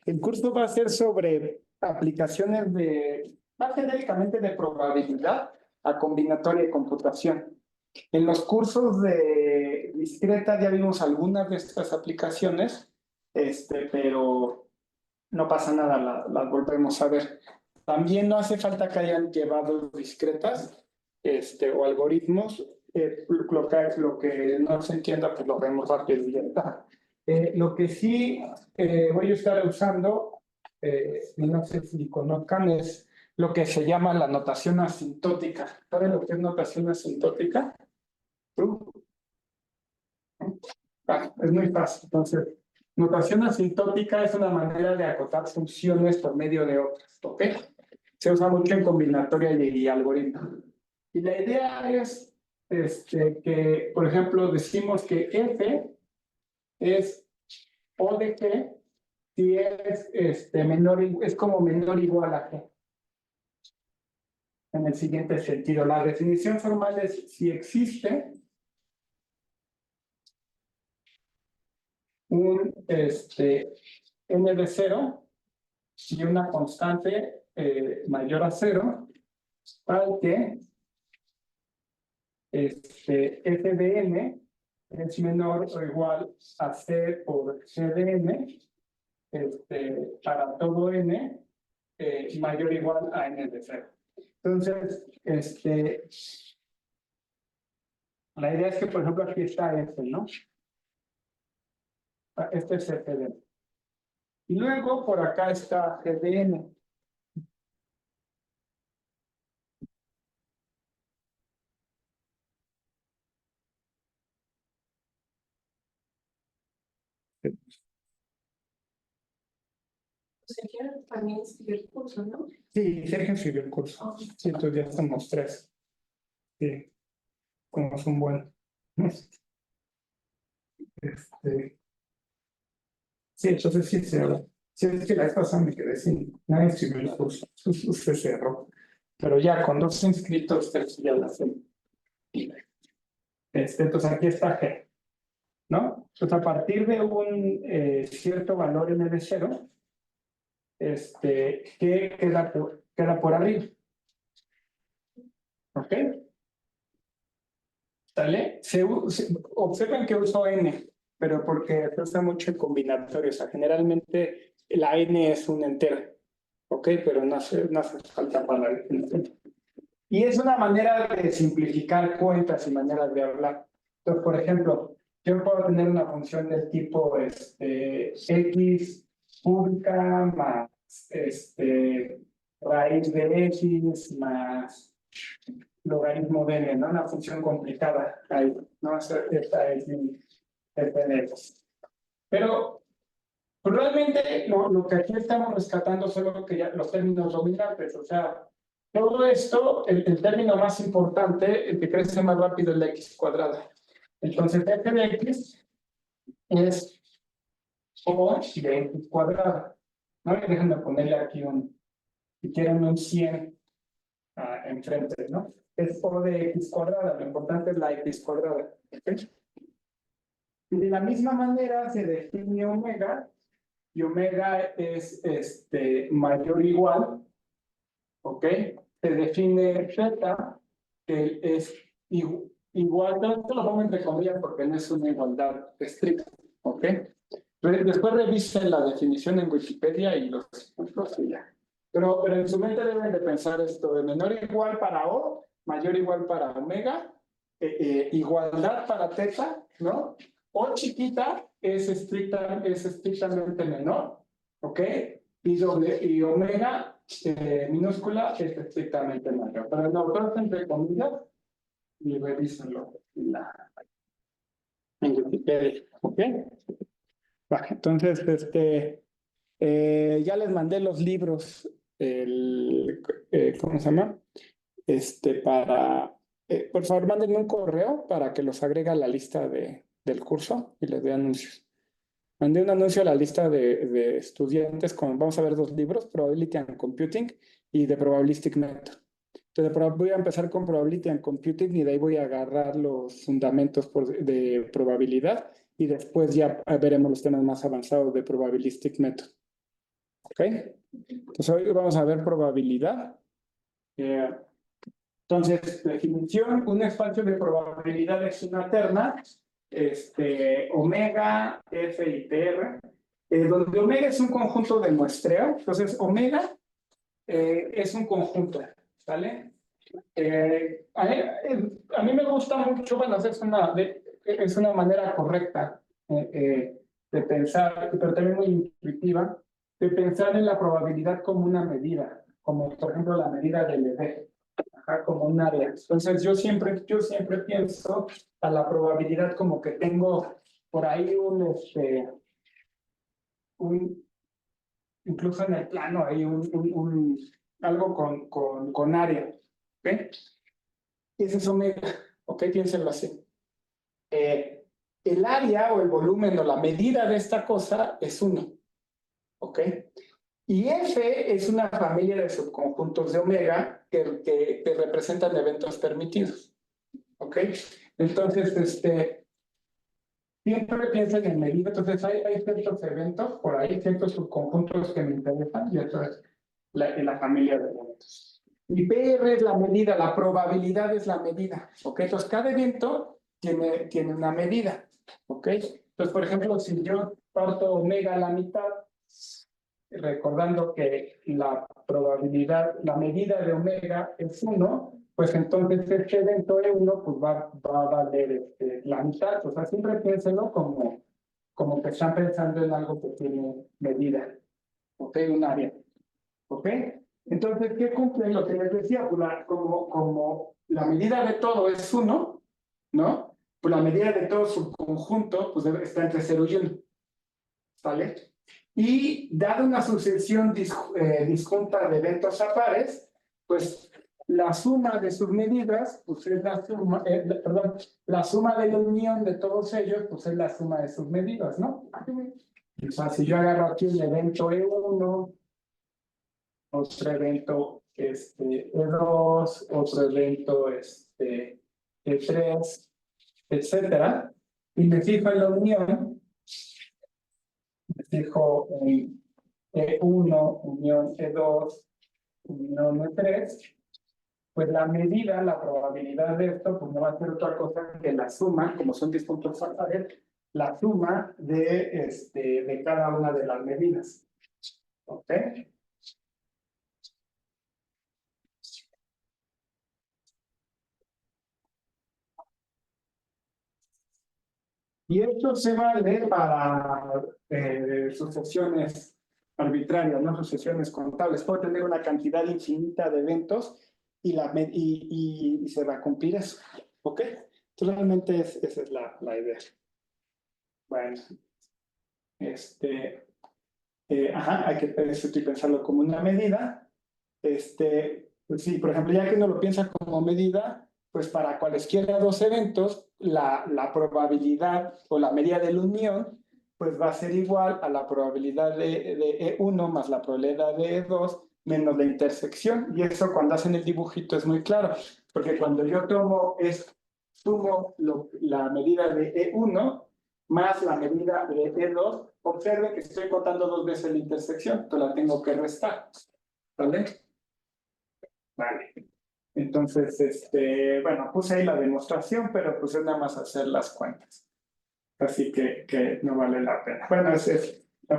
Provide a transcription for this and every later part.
El curso va a ser sobre aplicaciones más genéricamente de probabilidad a combinatoria y computación. En los cursos de discreta ya vimos algunas de estas aplicaciones, pero no pasa nada, las volvemos a ver. También no hace falta que hayan llevado discretas o algoritmos. Lo que no se entienda, pues lo vemos rápido y ya está. Lo que sí voy a estar usando, no sé si conozcan, es lo que se llama la notación asintótica. ¿Saben lo que es notación asintótica? Es muy fácil. Entonces, notación asintótica es una manera de acotar funciones por medio de otras, ¿ok? Se usa mucho en combinatoria y algoritmo. Y la idea es que, por ejemplo, decimos que F es O de G si es es como menor o igual a G. En el siguiente sentido, la definición formal es si existe un n de 0 y una constante mayor a 0 para que f de n es menor o igual a c por g de n para todo n mayor o igual a n de 0. Entonces, la idea es que, por ejemplo, aquí está f, ¿no? Este es f de n. Y luego por acá está g de n. Sergio también escribió el curso, ¿no? Sí, Sergio escribió el curso. Sí, entonces ya somos 3. Sí, como es un buen. Sí, entonces sí se cerró. Sí, es que la vez pasada me quedé sin. Nadie escribió el curso. Se cerró. Pero ya con 2 inscritos, 3 ya la hacen. Entonces aquí está G, ¿no? Entonces a partir de un cierto valor n de 0, G queda por arriba. ¿Ok? ¿Sale? Observen que uso n, pero porque se usa mucho en combinatorio. O sea, generalmente la n es un entero. ¿Ok? Pero no hace falta para el. Y es una manera de simplificar cuentas y maneras de hablar. Entonces, por ejemplo, yo puedo tener una función del tipo x pública más raíz de x más logaritmo de n, ¿no? Una función complicada ahí, ¿no? Esta es mi f de x. Pero realmente lo que aquí estamos rescatando son los términos dominantes, o sea, todo esto, el término más importante, el que crece más rápido es la x cuadrada. Entonces, f de x es O de x cuadrada. ¿No? Déjenme ponerle aquí si quieren un 100 enfrente, ¿no? Es O de x cuadrada, lo importante es la x cuadrada. ¿Okay? Y de la misma manera se define omega, y omega es mayor o igual, ¿ok? Se define θ, que es igual, no lo pongo entre comillas porque no es una igualdad estricta, ¿ok? Después revisen la definición en Wikipedia y los ejemplos y ya. Pero en su mente deben de pensar esto de menor o igual para O, mayor o igual para omega, igualdad para θ, ¿no? O chiquita es estrictamente menor, ¿ok? Y omega minúscula es estrictamente mayor. Pero no, todo entre comillas y revísenlo en Wikipedia, ¿ok? Va, entonces, ya les mandé los libros, ¿cómo se llama? Por favor, mándenme un correo para que los agregue a la lista del curso y les dé anuncios. Mandé un anuncio a la lista de estudiantes vamos a ver 2 libros, Probability and Computing y The Probabilistic Method. Entonces, voy a empezar con Probability and Computing y de ahí voy a agarrar los fundamentos de probabilidad y después ya veremos los temas más avanzados de Probabilistic Method. ¿Ok? Entonces hoy vamos a ver probabilidad. Entonces, definición, un espacio de probabilidad es una terna, omega, F y PR, donde omega es un conjunto de muestreo. Entonces, omega es un conjunto, ¿vale? A mí me gusta mucho, bueno, es una manera correcta de pensar, pero también muy intuitiva, de pensar en la probabilidad como una medida, como por ejemplo la medida del ED, como un área. Entonces yo siempre pienso a la probabilidad como que tengo por ahí incluso en el plano hay algo con área, ¿ok? Y ese es omega, ¿ok? Piénsenlo así. El área o el volumen o la medida de esta cosa es 1, ¿ok? Y F es una familia de subconjuntos de omega que representan eventos permitidos, ¿ok? Entonces, siempre piensen en medida. Entonces, hay ciertos eventos por ahí, ciertos subconjuntos que me interesan, y eso es la familia de eventos. Y PR es la medida, la probabilidad es la medida, ¿ok? Entonces, cada evento tiene una medida, ¿ok? Entonces, por ejemplo, si yo parto omega a la mitad, recordando que la probabilidad, la medida de omega es 1, pues entonces este evento E1 pues va a valer la mitad. O sea, siempre piénsenlo como que están pensando en algo que tiene medida, ¿ok? Un área, ¿ok? Entonces, ¿qué cumple lo que les decía? Pues como la medida de todo es 1, ¿no? Pues la medida de todo subconjunto pues está entre 0 y 1, ¿vale? Y dada una sucesión disjunta de eventos a pares, pues la suma de sus medidas, pues es la suma de la unión de todos ellos, pues es la suma de sus medidas, ¿no? O sea, si yo agarro aquí el evento E1, otro evento E2, otro evento E3, etcétera, y me fijo en la unión, fijo en E1, unión E2, unión E3, pues la medida, la probabilidad de esto, pues no va a ser otra cosa que la suma, como son disjuntos factores, la suma de cada una de las medidas. ¿Ok? Y esto se vale para sucesiones arbitrarias, no sucesiones contables. Puedo tener una cantidad infinita de eventos y se va a cumplir eso. ¿Ok? Entonces, realmente esa es la idea. Bueno, hay que pensarlo como una medida. Pues sí, por ejemplo, ya que uno lo piensa como medida, pues para cualesquiera dos eventos, la probabilidad o la medida de la unión, pues va a ser igual a la probabilidad de E1 más la probabilidad de E2 menos la intersección. Y eso cuando hacen el dibujito es muy claro, porque cuando yo sumo la medida de E1 más la medida de E2, observe que estoy contando dos veces la intersección, entonces la tengo que restar. ¿Vale? Vale. Entonces, bueno, puse ahí la demostración, pero pues es nada más hacer las cuentas. Así que no vale la pena. Bueno, la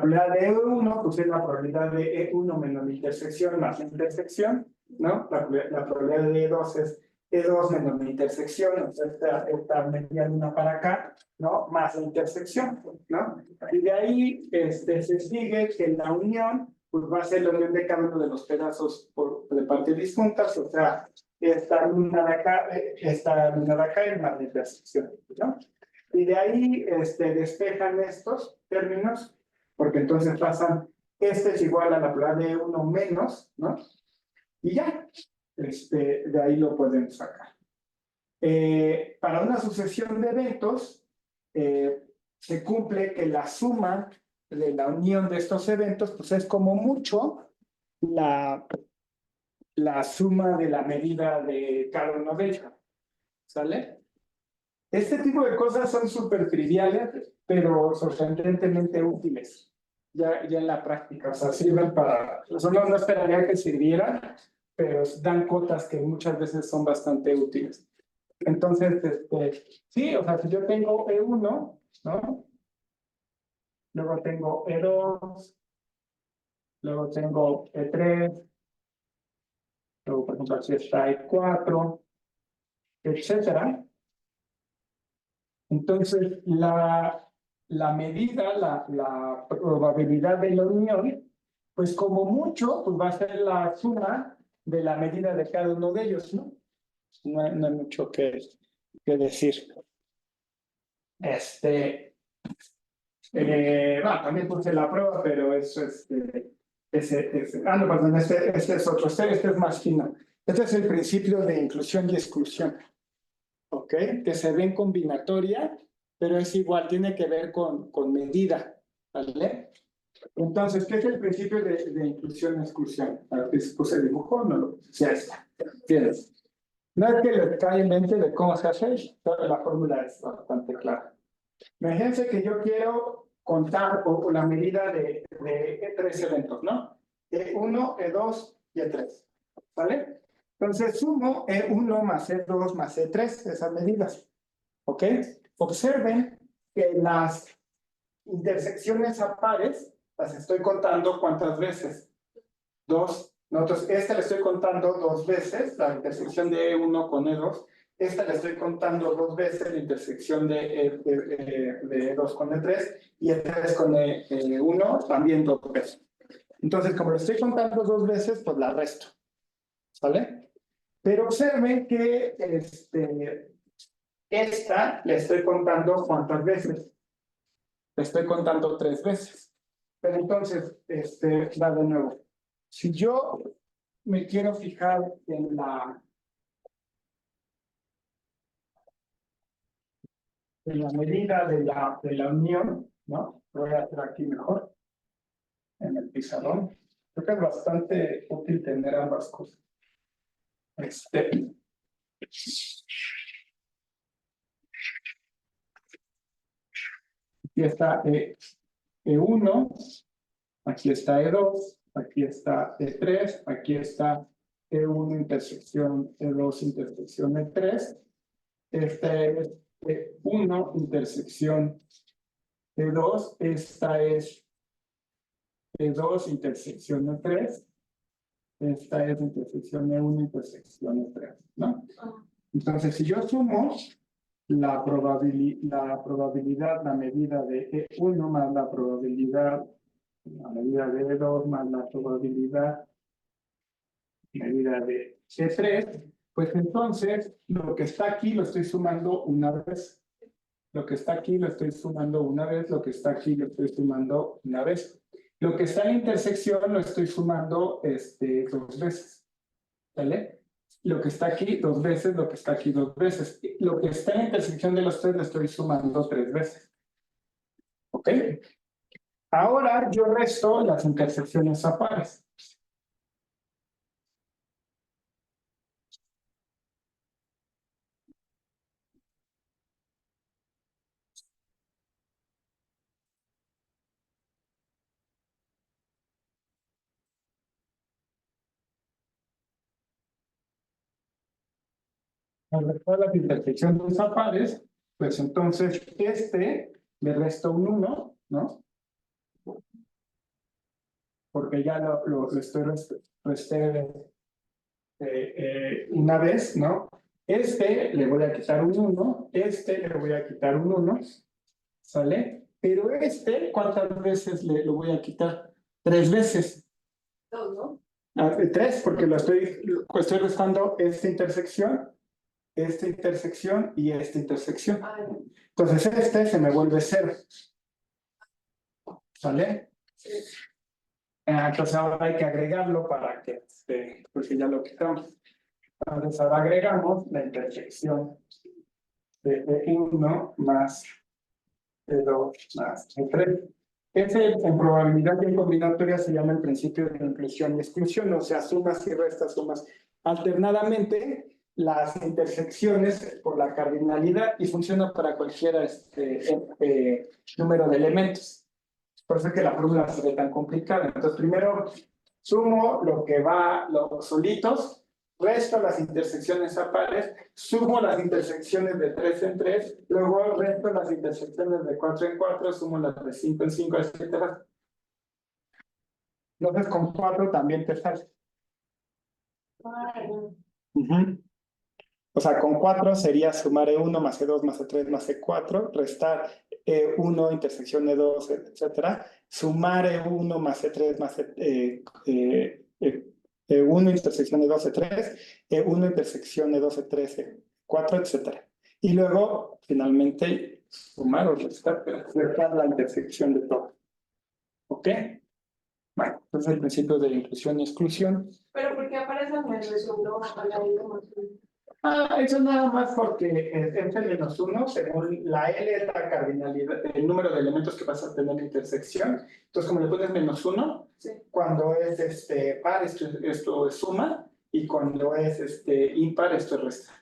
probabilidad de E1, pues es la probabilidad de E1 menos la intersección más la intersección, ¿no? La probabilidad de E2 es E2 menos la intersección, o sea, esta medida de una para acá, ¿no? Más la intersección, ¿no? Y de ahí se sigue que la unión pues va a ser la unión de cada uno de los pedazos de partes disjuntas, o sea, esta luna de acá y más la intersección, ¿no? Y de ahí despejan estos términos, porque entonces pasan, este es igual a la probabilidad de 1 menos, ¿no? Y ya, de ahí lo pueden sacar. Para una sucesión de eventos, se cumple que la suma de la unión de estos eventos, pues es como mucho la suma de la medida de cada uno de ellos. ¿Sale? Este tipo de cosas son súper triviales, pero sorprendentemente útiles. ya en la práctica, o sea, sirven para, eso no esperaría que sirvieran, pero dan cotas que muchas veces son bastante útiles. Entonces, sí, o sea, si yo tengo E1, ¿no? Luego tengo E2, luego tengo E3, luego, por ejemplo, aquí está E4, etcétera. Entonces, la medida, la probabilidad de la unión, pues como mucho, pues va a ser la suma de la medida de cada uno de ellos, ¿no? No hay mucho que decir. Bueno, también puse la prueba, pero eso no, perdón, este es otro, este es más fino. Este es el principio de inclusión y exclusión, ¿ok? Que se ve en combinatoria, pero es igual, tiene que ver con medida, ¿vale? Entonces, ¿qué es el principio de inclusión y exclusión? A ver, puse dibujo, no lo puse. Ya está. ¿Tienes? No es que les caiga en mente de cómo se hace, pero la fórmula es bastante clara. Imagínense que yo quiero contar o la medida de tres eventos, ¿no? E1, E2 y E3, ¿vale? Entonces sumo E1 más E2 más E3, esas medidas, ¿ok? Observen que las intersecciones a pares las estoy contando ¿cuántas veces? Dos. Entonces, esta le estoy contando dos veces, la intersección de E1 con E2. Esta le estoy contando dos veces, la intersección de E2 con E3. Y E3 con E1 también dos veces. Entonces, como lo estoy contando dos veces, pues la resto. ¿Vale? Pero observen que esta le estoy contando ¿cuántas veces? Le estoy contando tres veces. Pero entonces, va de nuevo. Si yo me quiero fijar en la medida de la unión, ¿no? Lo voy a hacer aquí mejor, en el pizarrón. Creo que es bastante útil tener ambas cosas. Aquí está E1, aquí está E2, aquí está E3, aquí está E1 intersección E2 intersección E3. Este es E1 intersección E2, esta es E2 intersección E3, esta es intersección E1 intersección E3, ¿no? Entonces, si yo sumo la probabilidad, la medida de E1 más la probabilidad, la medida de E2 más la probabilidad, medida de E3, pues entonces lo que está aquí lo estoy sumando una vez. Lo que está aquí lo estoy sumando una vez, lo que está aquí lo estoy sumando una vez. Lo que está en intersección lo estoy sumando dos veces. ¿Vale? Lo que está aquí dos veces, lo que está aquí dos veces. Lo que está en intersección de los tres lo estoy sumando tres veces. ¿Ok? Ahora yo resto las intersecciones a pares. Al restar las intersecciones a pares, pues entonces le resto un 1, ¿no? Porque ya lo estoy resté una vez, ¿no? Le voy a quitar un 1, le voy a quitar un 1, ¿sale? Pero ¿cuántas veces lo voy a quitar? Tres veces. Todo. Tres, porque estoy restando esta intersección y esta intersección. Entonces se me vuelve 0. ¿Sale? Sí. Entonces ahora hay que agregarlo para que, porque ya lo quitamos. Entonces ahora agregamos la intersección de E1 más E2 más E3. En probabilidad y en combinatoria se llama el principio de inclusión y exclusión, o sea, sumas y restas, sumas alternadamente las intersecciones por la cardinalidad y funciona para cualquier número de elementos. Por eso es que la fórmula se ve tan complicada. Entonces, primero sumo lo que va los solitos, resto las intersecciones a pares, sumo las intersecciones de 3 en 3, luego resto las intersecciones de 4 en 4, sumo las de 5 en 5, etc. Entonces, con 4 también te sale. Ujú. O sea, con 4 sería sumar E1 más E2 más E3 más E4, restar E1 intersección E2, etcétera, sumar E1 más E3 más E1 intersección E2, E3, E1 intersección E2, E3, E4, etcétera. Y luego, finalmente, sumar o restar la intersección de todo. ¿Ok? Bueno, entonces el principio de inclusión y exclusión. Pero ¿por qué aparece menos uno a la I más uno? Eso nada más porque entre menos uno, según la L es la cardinalidad, el número de elementos que vas a tener en intersección. Entonces, como le pones menos uno, Sí. cuando es par, esto es suma, y cuando es impar, esto es resta.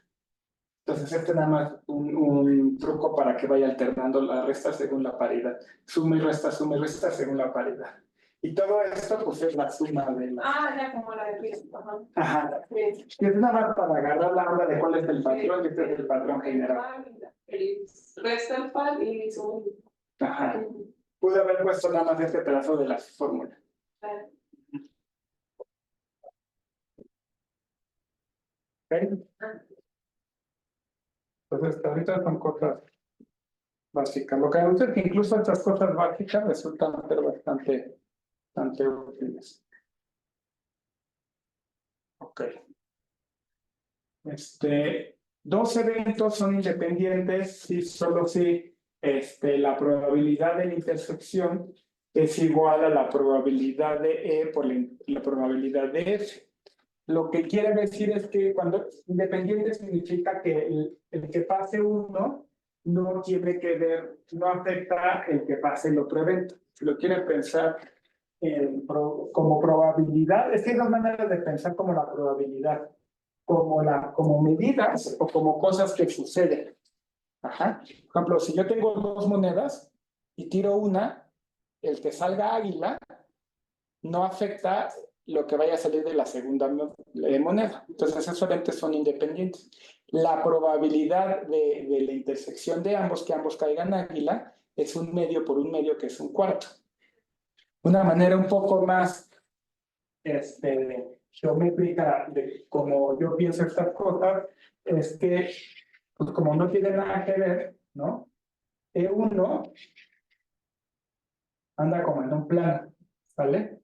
Entonces, este nada más un truco para que vaya alternando la resta según la paridad. Suma y resta según la paridad. Y todo esto, pues, es la suma de la... Ya como la de Chris. Ajá. Sí. Y es nada más para agarrar la onda de cuál es el patrón, y este es el patrón general. Resta el par y suma. Ajá. Pude haber puesto nada más este pedazo de la fórmula. ¿Ok? Entonces, ahorita son cosas básicas. Lo que me gusta es que incluso estas cosas básicas resultan ser bastante útiles. Ok. Dos eventos son independientes si solo si la probabilidad de la intersección es igual a la probabilidad de E por la probabilidad de F. Lo que quiere decir es que cuando independiente significa que el que pase uno no tiene que ver, no afecta el que pase el otro evento. Si lo quieren pensar como probabilidad, es que hay dos maneras de pensar como la probabilidad, como medidas o como cosas que suceden. Ajá. Por ejemplo, si yo tengo dos monedas y tiro una, el que salga águila no afecta lo que vaya a salir de la segunda moneda. Entonces, esos entes son independientes. La probabilidad de la intersección de ambos, que ambos caigan águila, es un medio por un medio, que es un cuarto. Una manera un poco más geométrica de cómo yo pienso estas cosas es que, pues como no tiene nada que ver, ¿no? E1 anda como en un plano, ¿vale?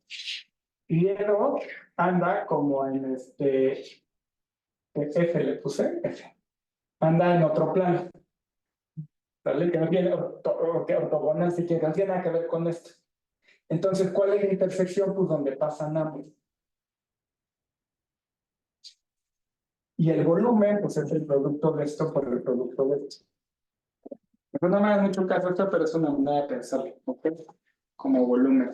Y E2 anda como en F le puse, F. Anda en otro plano, ¿vale? Que no tiene ortogonal, si que no tiene nada que ver con esto. Entonces, ¿cuál es la intersección? Pues donde pasan ambos. Y el volumen, pues es el producto de esto por el producto de esto. No me da mucho caso esto, pero es una manera de pensarlo, ¿ok? Como volumen.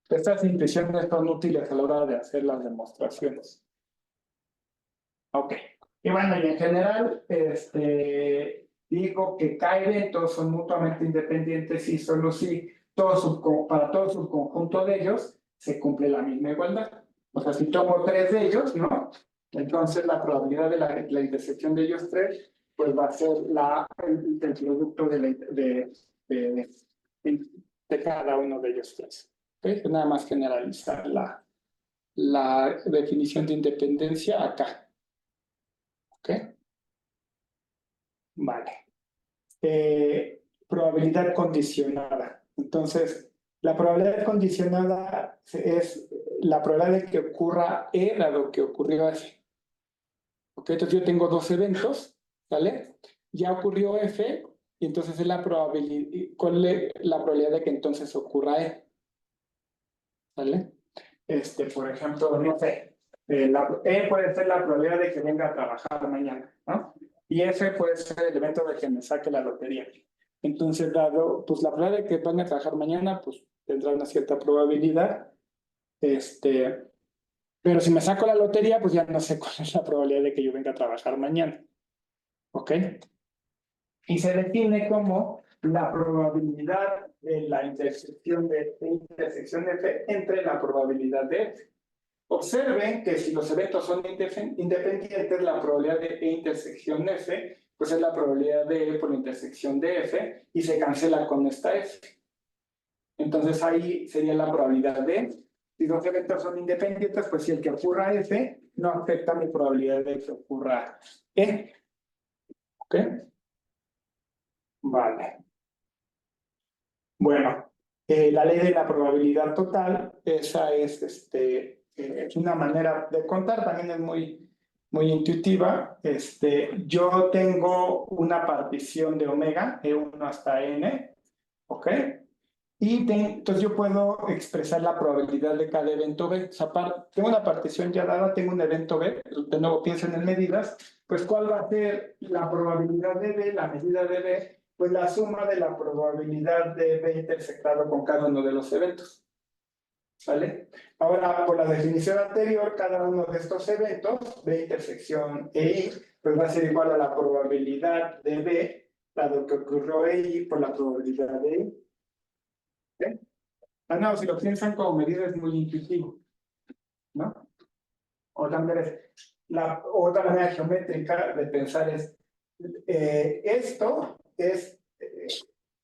Estas intuiciones son útiles a la hora de hacer las demostraciones. Ok. Y bueno, y en general, digo que cada evento son mutuamente independientes y solo si para todo subconjunto de ellos se cumple la misma igualdad. O sea, si tomo tres de ellos, ¿no? Entonces la probabilidad de la intersección de ellos tres, pues va a ser el producto de cada uno de ellos tres. ¿Okay? Nada más generalizar la definición de independencia acá. ¿Ok? Vale. Probabilidad condicionada. Entonces, la probabilidad condicionada es la probabilidad de que ocurra E dado que ocurrió F. ¿Ok? Entonces yo tengo dos eventos, ¿vale? Ya ocurrió F, y entonces es la probabilidad, ¿cuál es la probabilidad de que entonces ocurra E? ¿Vale? Por ejemplo, no sé, E puede ser la probabilidad de que venga a trabajar mañana, ¿no? Y F puede ser el evento de que me saque la lotería. Entonces, dado, pues la probabilidad de que venga a trabajar mañana, pues tendrá una cierta probabilidad. Pero si me saco la lotería, pues ya no sé cuál es la probabilidad de que yo venga a trabajar mañana. ¿Ok? Y se define como la probabilidad de la intersección de F entre la probabilidad de F. Observen que si los eventos son independientes, la probabilidad de E intersección F, pues es la probabilidad de E por la intersección de F y se cancela con esta F. Entonces ahí sería la probabilidad de E. Si los eventos son independientes, pues si el que ocurra F no afecta mi probabilidad de que ocurra E. ¿Ok? Vale. Bueno, la ley de la probabilidad total, esa es una manera de contar, también es muy intuitiva. Yo tengo una partición de omega, E1 hasta N, ¿ok? Y entonces yo puedo expresar la probabilidad de cada evento B. O sea, tengo una partición ya dada, tengo un evento B, de nuevo piensen en medidas, pues ¿cuál va a ser la probabilidad de B, la medida de B? Pues la suma de la probabilidad de B intersectado con cada uno de los eventos. ¿Vale? Ahora, por la definición anterior, cada uno de estos eventos, B intersección EI, pues va a ser igual a la probabilidad de B, dado que ocurrió EI por la probabilidad de I. ¿Sí? No, si lo piensan como medida es muy intuitivo, ¿no? Otra manera geométrica de pensar es, esto es,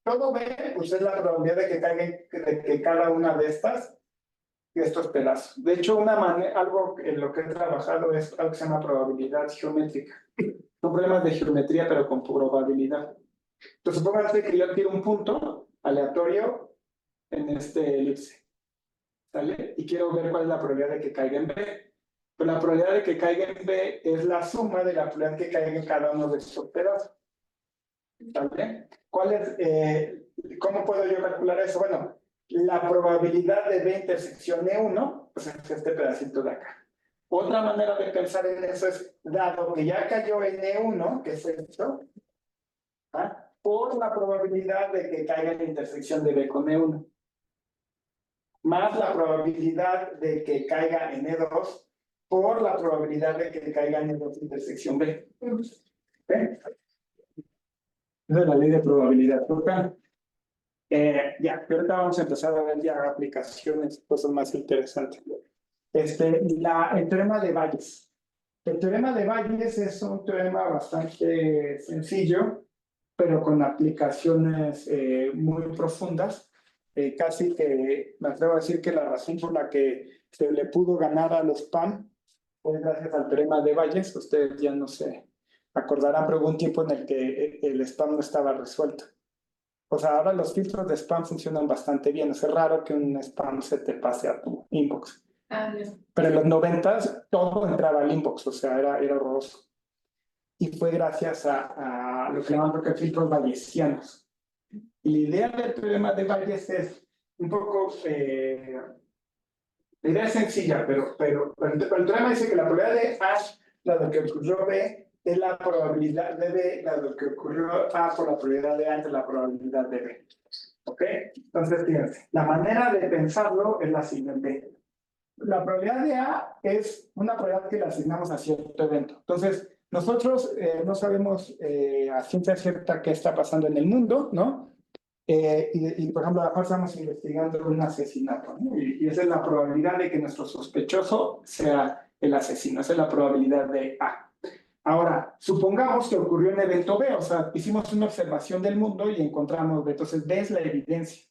todo B, pues es la probabilidad de que caiga de que cada una de estos pedazos. De hecho, algo en lo que he trabajado es algo que se llama probabilidad geométrica. Son problemas de geometría, pero con probabilidad. Entonces, supóngase que yo tiro un punto aleatorio en este elipse, ¿sale? Y quiero ver cuál es la probabilidad de que caiga en B. Pues la probabilidad de que caiga en B es la suma de la probabilidad de que caiga en cada uno de estos pedazos. ¿Sale? ¿Cómo puedo yo calcular eso? Bueno, la probabilidad de B intersección E1, pues es este pedacito de acá. Otra manera de pensar en eso es, dado que ya cayó en E1, que es esto, ¿ah? Por la probabilidad de que caiga en la intersección de B con E1, más la probabilidad de que caiga en E2 por la probabilidad de que caiga en E2 intersección B. ¿Ven? Esa es la ley de probabilidad total. Ya, pero ahorita vamos a empezar a ver ya aplicaciones, cosas más interesantes. El teorema de Bayes. El teorema de Bayes es un teorema bastante sencillo, pero con aplicaciones muy profundas. Casi que me atrevo a decir que la razón por la que se le pudo ganar a los PAM fue gracias al teorema de Bayes. Ustedes ya no se acordarán, pero hubo un tiempo en el que el spam no estaba resuelto. O sea, ahora los filtros de spam funcionan bastante bien. Es raro que un spam se te pase a tu inbox. No. Pero en los 90s todo entraba al inbox, o sea, era horroroso. Y fue gracias a lo que llaman filtros bayesianos. Y la idea del teorema de Bayes es un poco... la idea es sencilla, pero el teorema dice que la probabilidad de A, la de que ocurrió B, es la probabilidad de B, la de que ocurrió A por la probabilidad de A entre la probabilidad de B. ¿Ok? Entonces, fíjense, la manera de pensarlo es la siguiente. La probabilidad de A es una probabilidad que le asignamos a cierto evento. Entonces, nosotros no sabemos a ciencia cierta qué está pasando en el mundo, ¿no? Por ejemplo, ahora estamos investigando un asesinato, ¿no? Y esa es la probabilidad de que nuestro sospechoso sea el asesino. Esa es la probabilidad de A. Ahora, supongamos que ocurrió un evento B, o sea, hicimos una observación del mundo y encontramos B. Entonces, B es la evidencia,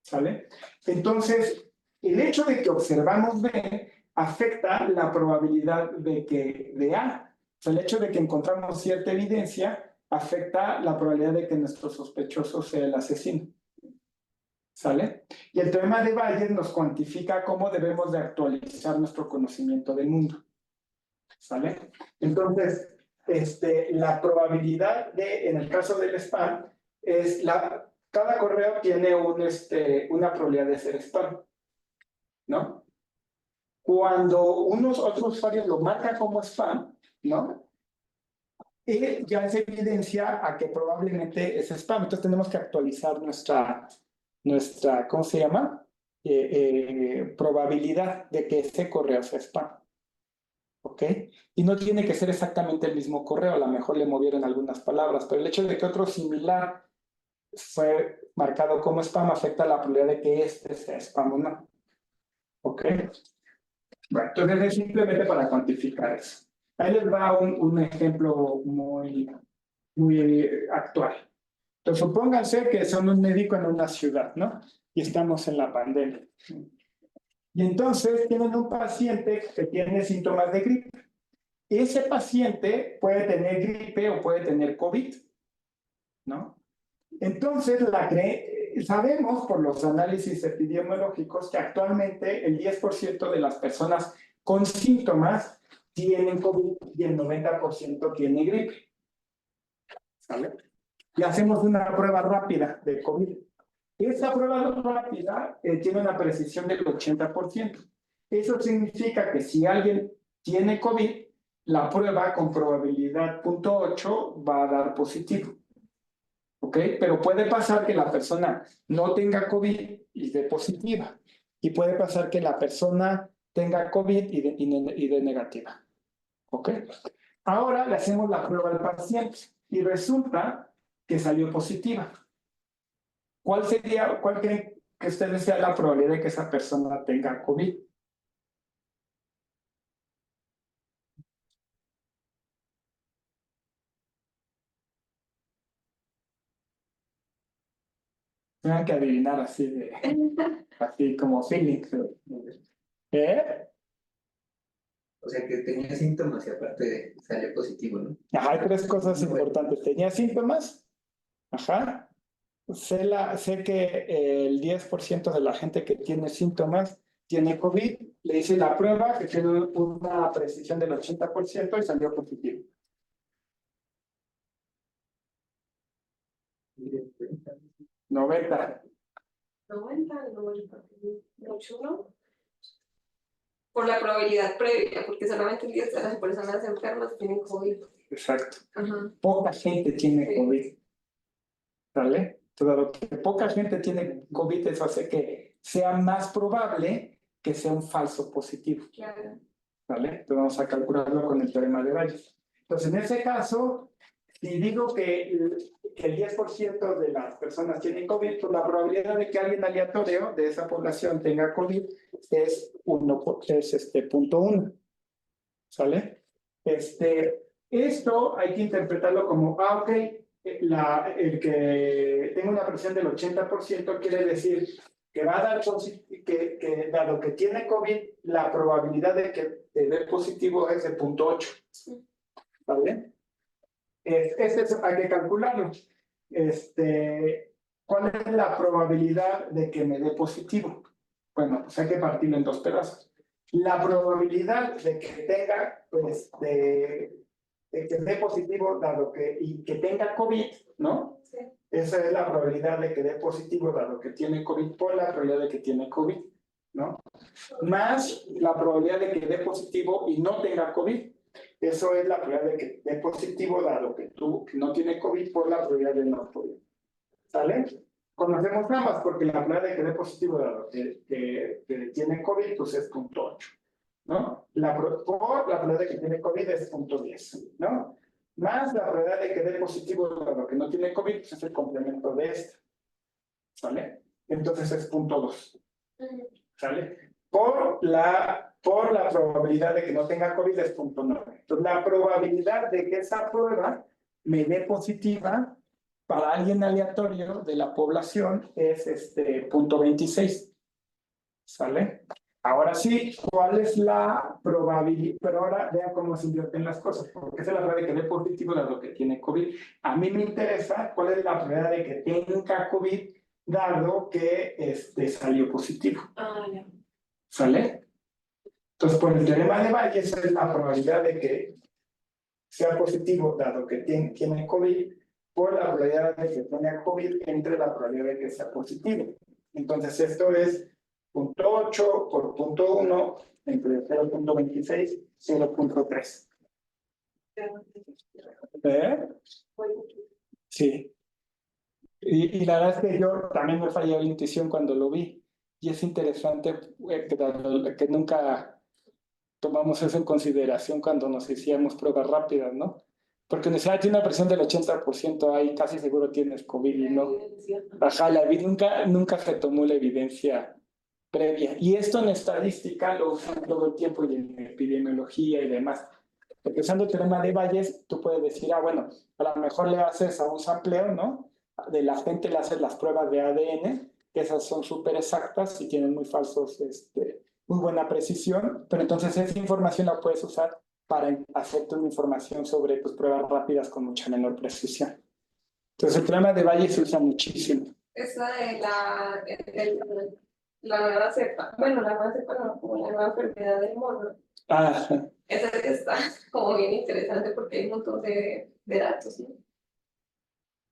¿sale? Entonces, el hecho de que observamos B afecta la probabilidad de A. O sea, el hecho de que encontramos cierta evidencia afecta la probabilidad de que nuestro sospechoso sea el asesino. ¿Sale? Y el teorema de Bayes nos cuantifica cómo debemos de actualizar nuestro conocimiento del mundo. ¿Sale? Entonces, la probabilidad en el caso del spam, cada correo tiene una probabilidad de ser spam, ¿no? Cuando otros usuarios lo marcan como spam, ¿no? Y ya es evidencia a que probablemente es spam. Entonces tenemos que actualizar nuestra ¿cómo se llama? Probabilidad de que ese correo sea spam. ¿Ok? Y no tiene que ser exactamente el mismo correo, a lo mejor le movieron algunas palabras, pero el hecho de que otro similar fue marcado como spam, afecta la probabilidad de que este sea spam o no. ¿Ok? Bueno, entonces es simplemente para cuantificar eso. Ahí les va un ejemplo muy actual. Entonces, supónganse que son un médico en una ciudad, ¿no? Y estamos en la pandemia. Y entonces tienen un paciente que tiene síntomas de gripe. Ese paciente puede tener gripe o puede tener COVID, ¿no? Entonces, sabemos por los análisis epidemiológicos que actualmente el 10% de las personas con síntomas tienen COVID y el 90% tiene gripe. ¿Sale? Y hacemos una prueba rápida de COVID. Esa prueba rápida tiene una precisión del 80%. Eso significa que si alguien tiene COVID, la prueba con probabilidad 0.8 va a dar positivo. ¿Ok? Pero puede pasar que la persona no tenga COVID y dé positiva. Y puede pasar que la persona tenga COVID y dé negativa. ¿Ok? Ahora le hacemos la prueba al paciente y resulta que salió positiva. ¿Cuál creen que ustedes sea la probabilidad de que esa persona tenga COVID? Tengan que adivinar así como feeling. ¿Eh? O sea, que tenía síntomas y aparte salió positivo, ¿no? Ajá, hay tres cosas importantes. ¿Tenía síntomas? Ajá. Sé que el 10% de la gente que tiene síntomas tiene COVID. Le hice la prueba que tiene una precisión del 80% y salió positivo. 90. 90, 91. Por la probabilidad previa, porque solamente el 10 de las personas enfermas tienen COVID. Exacto. Ajá. Poca gente tiene Sí. COVID. ¿Vale? Todo lo que poca gente tiene COVID, eso hace que sea más probable que sea un falso positivo. Claro. ¿Vale? Entonces vamos a calcularlo con el teorema de Bayes. Entonces, en ese caso, si digo que el 10% de las personas tienen COVID, pues la probabilidad de que alguien aleatorio de esa población tenga COVID es 0.1. ¿Sale? Esto hay que interpretarlo como, ok, el que tenga una presión del 80% quiere decir que va a dar que dado que tiene COVID, la probabilidad de que te dé positivo es de 0.8. ¿Vale? Hay que calcularlo. ¿Cuál es la probabilidad de que me dé positivo? Bueno, pues hay que partirlo en dos pedazos. La probabilidad de que tenga, pues, de que dé positivo, y que tenga COVID, ¿no? Sí. Esa es la probabilidad de que dé positivo, dado que tiene COVID, por la probabilidad de que tiene COVID, ¿no? Más la probabilidad de que dé positivo y no tenga COVID. Eso es la probabilidad de que dé positivo, dado que tú no tienes COVID, por la probabilidad de no COVID. ¿Sale? Conocemos ambas, porque la probabilidad de que dé positivo, dado que tiene COVID, pues es 0.8. ¿No? La probabilidad de que tiene COVID es 0.10, ¿no? Más la probabilidad de que dé positivo dado que no tiene COVID, pues es el complemento de esta. ¿Sale? Entonces es 0.2. ¿Sale? Por la probabilidad de que no tenga COVID es 0.9. Entonces la probabilidad de que esa prueba me dé positiva para alguien aleatorio de la población es 0.26. ¿Sale? Ahora sí, ¿cuál es la probabilidad? Pero ahora vean cómo se invierten las cosas, porque esa es la probabilidad de que dé positivo dado que tiene COVID. A mí me interesa cuál es la probabilidad de que tenga COVID dado que salió positivo. Ah, ya. ¿Sale? Entonces, por el teorema de Bayes, esa es la probabilidad de que sea positivo dado que tiene COVID, por la probabilidad de que tenga COVID entre la probabilidad de que sea positivo. Entonces, esto es 0.8 por 0.1 entre 0.26 y 0.3. Sí. Y la verdad es que yo también me falló la intuición cuando lo vi. Y es interesante que nunca tomamos eso en consideración cuando nos hacíamos pruebas rápidas, ¿no? Porque si tiene una presión del 80%, ahí casi seguro tienes COVID y no. Ajá, nunca se tomó la evidencia previa. Y esto en estadística lo usan todo el tiempo y en epidemiología y demás. Porque usando el teorema de Bayes, tú puedes decir, bueno, a lo mejor le haces a un sampleo, ¿no? De la gente le haces las pruebas de ADN, que esas son súper exactas y tienen muy muy buena precisión, pero entonces esa información la puedes usar para hacerte una información sobre tus pruebas rápidas con mucha menor precisión. Entonces el teorema de Bayes se usa muchísimo. Esa de la nueva cepa, bueno, la nueva cepa no, como la nueva enfermedad del mono. Esa está como bien interesante porque hay un montón de datos, ¿no?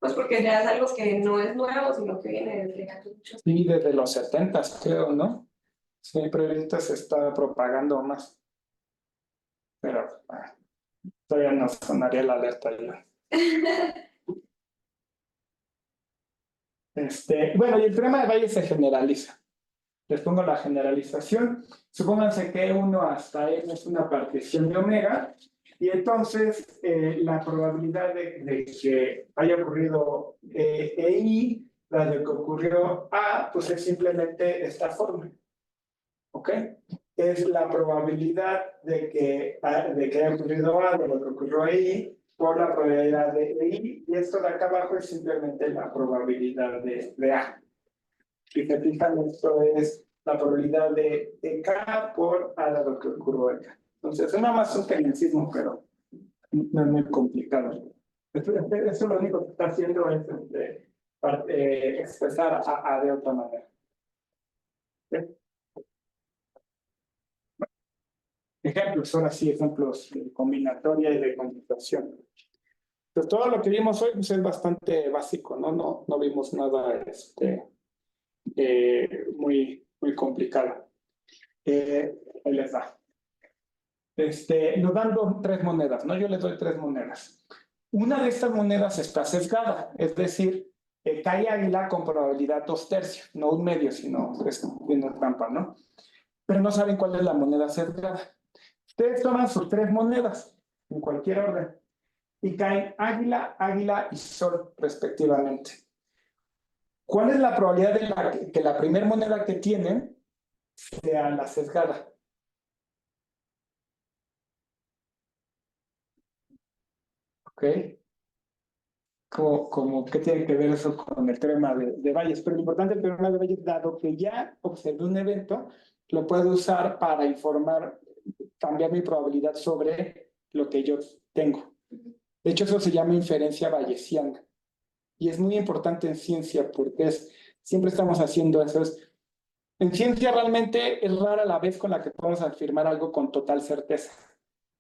Pues porque ya es algo que no es nuevo, sino que viene desde hace mucho. Sí, desde los 70, creo, ¿no? Sí, pero ahorita se está propagando más. Pero todavía no sonaría la alerta ya. Bueno, y el teorema de Bayes se generaliza. Les pongo la generalización. Supónganse que 1 hasta n es una partición de omega, y entonces la probabilidad de que haya ocurrido EI, la de que ocurrió A, pues es simplemente esta forma. ¿Ok? Es la probabilidad de que haya ocurrido A, de lo que ocurrió EI, por la probabilidad de EI, y esto de acá abajo es simplemente la probabilidad de A. Si se fijan, esto es la probabilidad de K por A de lo que ocurrió acá. Entonces, es nada más un tecnicismo, pero no es muy complicado. Eso lo único que está haciendo es expresar A de otra manera. ¿Sí? Ejemplos, ahora sí, ejemplos de combinatoria y de computación. Pues todo lo que vimos hoy pues, es bastante básico, ¿no? No vimos nada muy complicado. Ahí les da. Nos dan 3 monedas, ¿no? Yo les doy 3 monedas. Una de estas monedas está sesgada, es decir, cae águila con probabilidad 2/3, no 1/2, sino tiene trampa, ¿no? Pero no saben cuál es la moneda sesgada. Ustedes toman sus 3 monedas, en cualquier orden, y caen águila, águila y sol, respectivamente. ¿Cuál es la probabilidad de que la primera moneda que tienen sea la sesgada? ¿Ok? Como qué tiene que ver eso con el teorema de Bayes. Pero lo importante del teorema de Bayes, dado que ya observé un evento, lo puedo usar para cambiar mi probabilidad sobre lo que yo tengo. De hecho, eso se llama inferencia bayesiana. Y es muy importante en ciencia porque siempre estamos haciendo eso. En ciencia realmente es rara la vez con la que podemos afirmar algo con total certeza.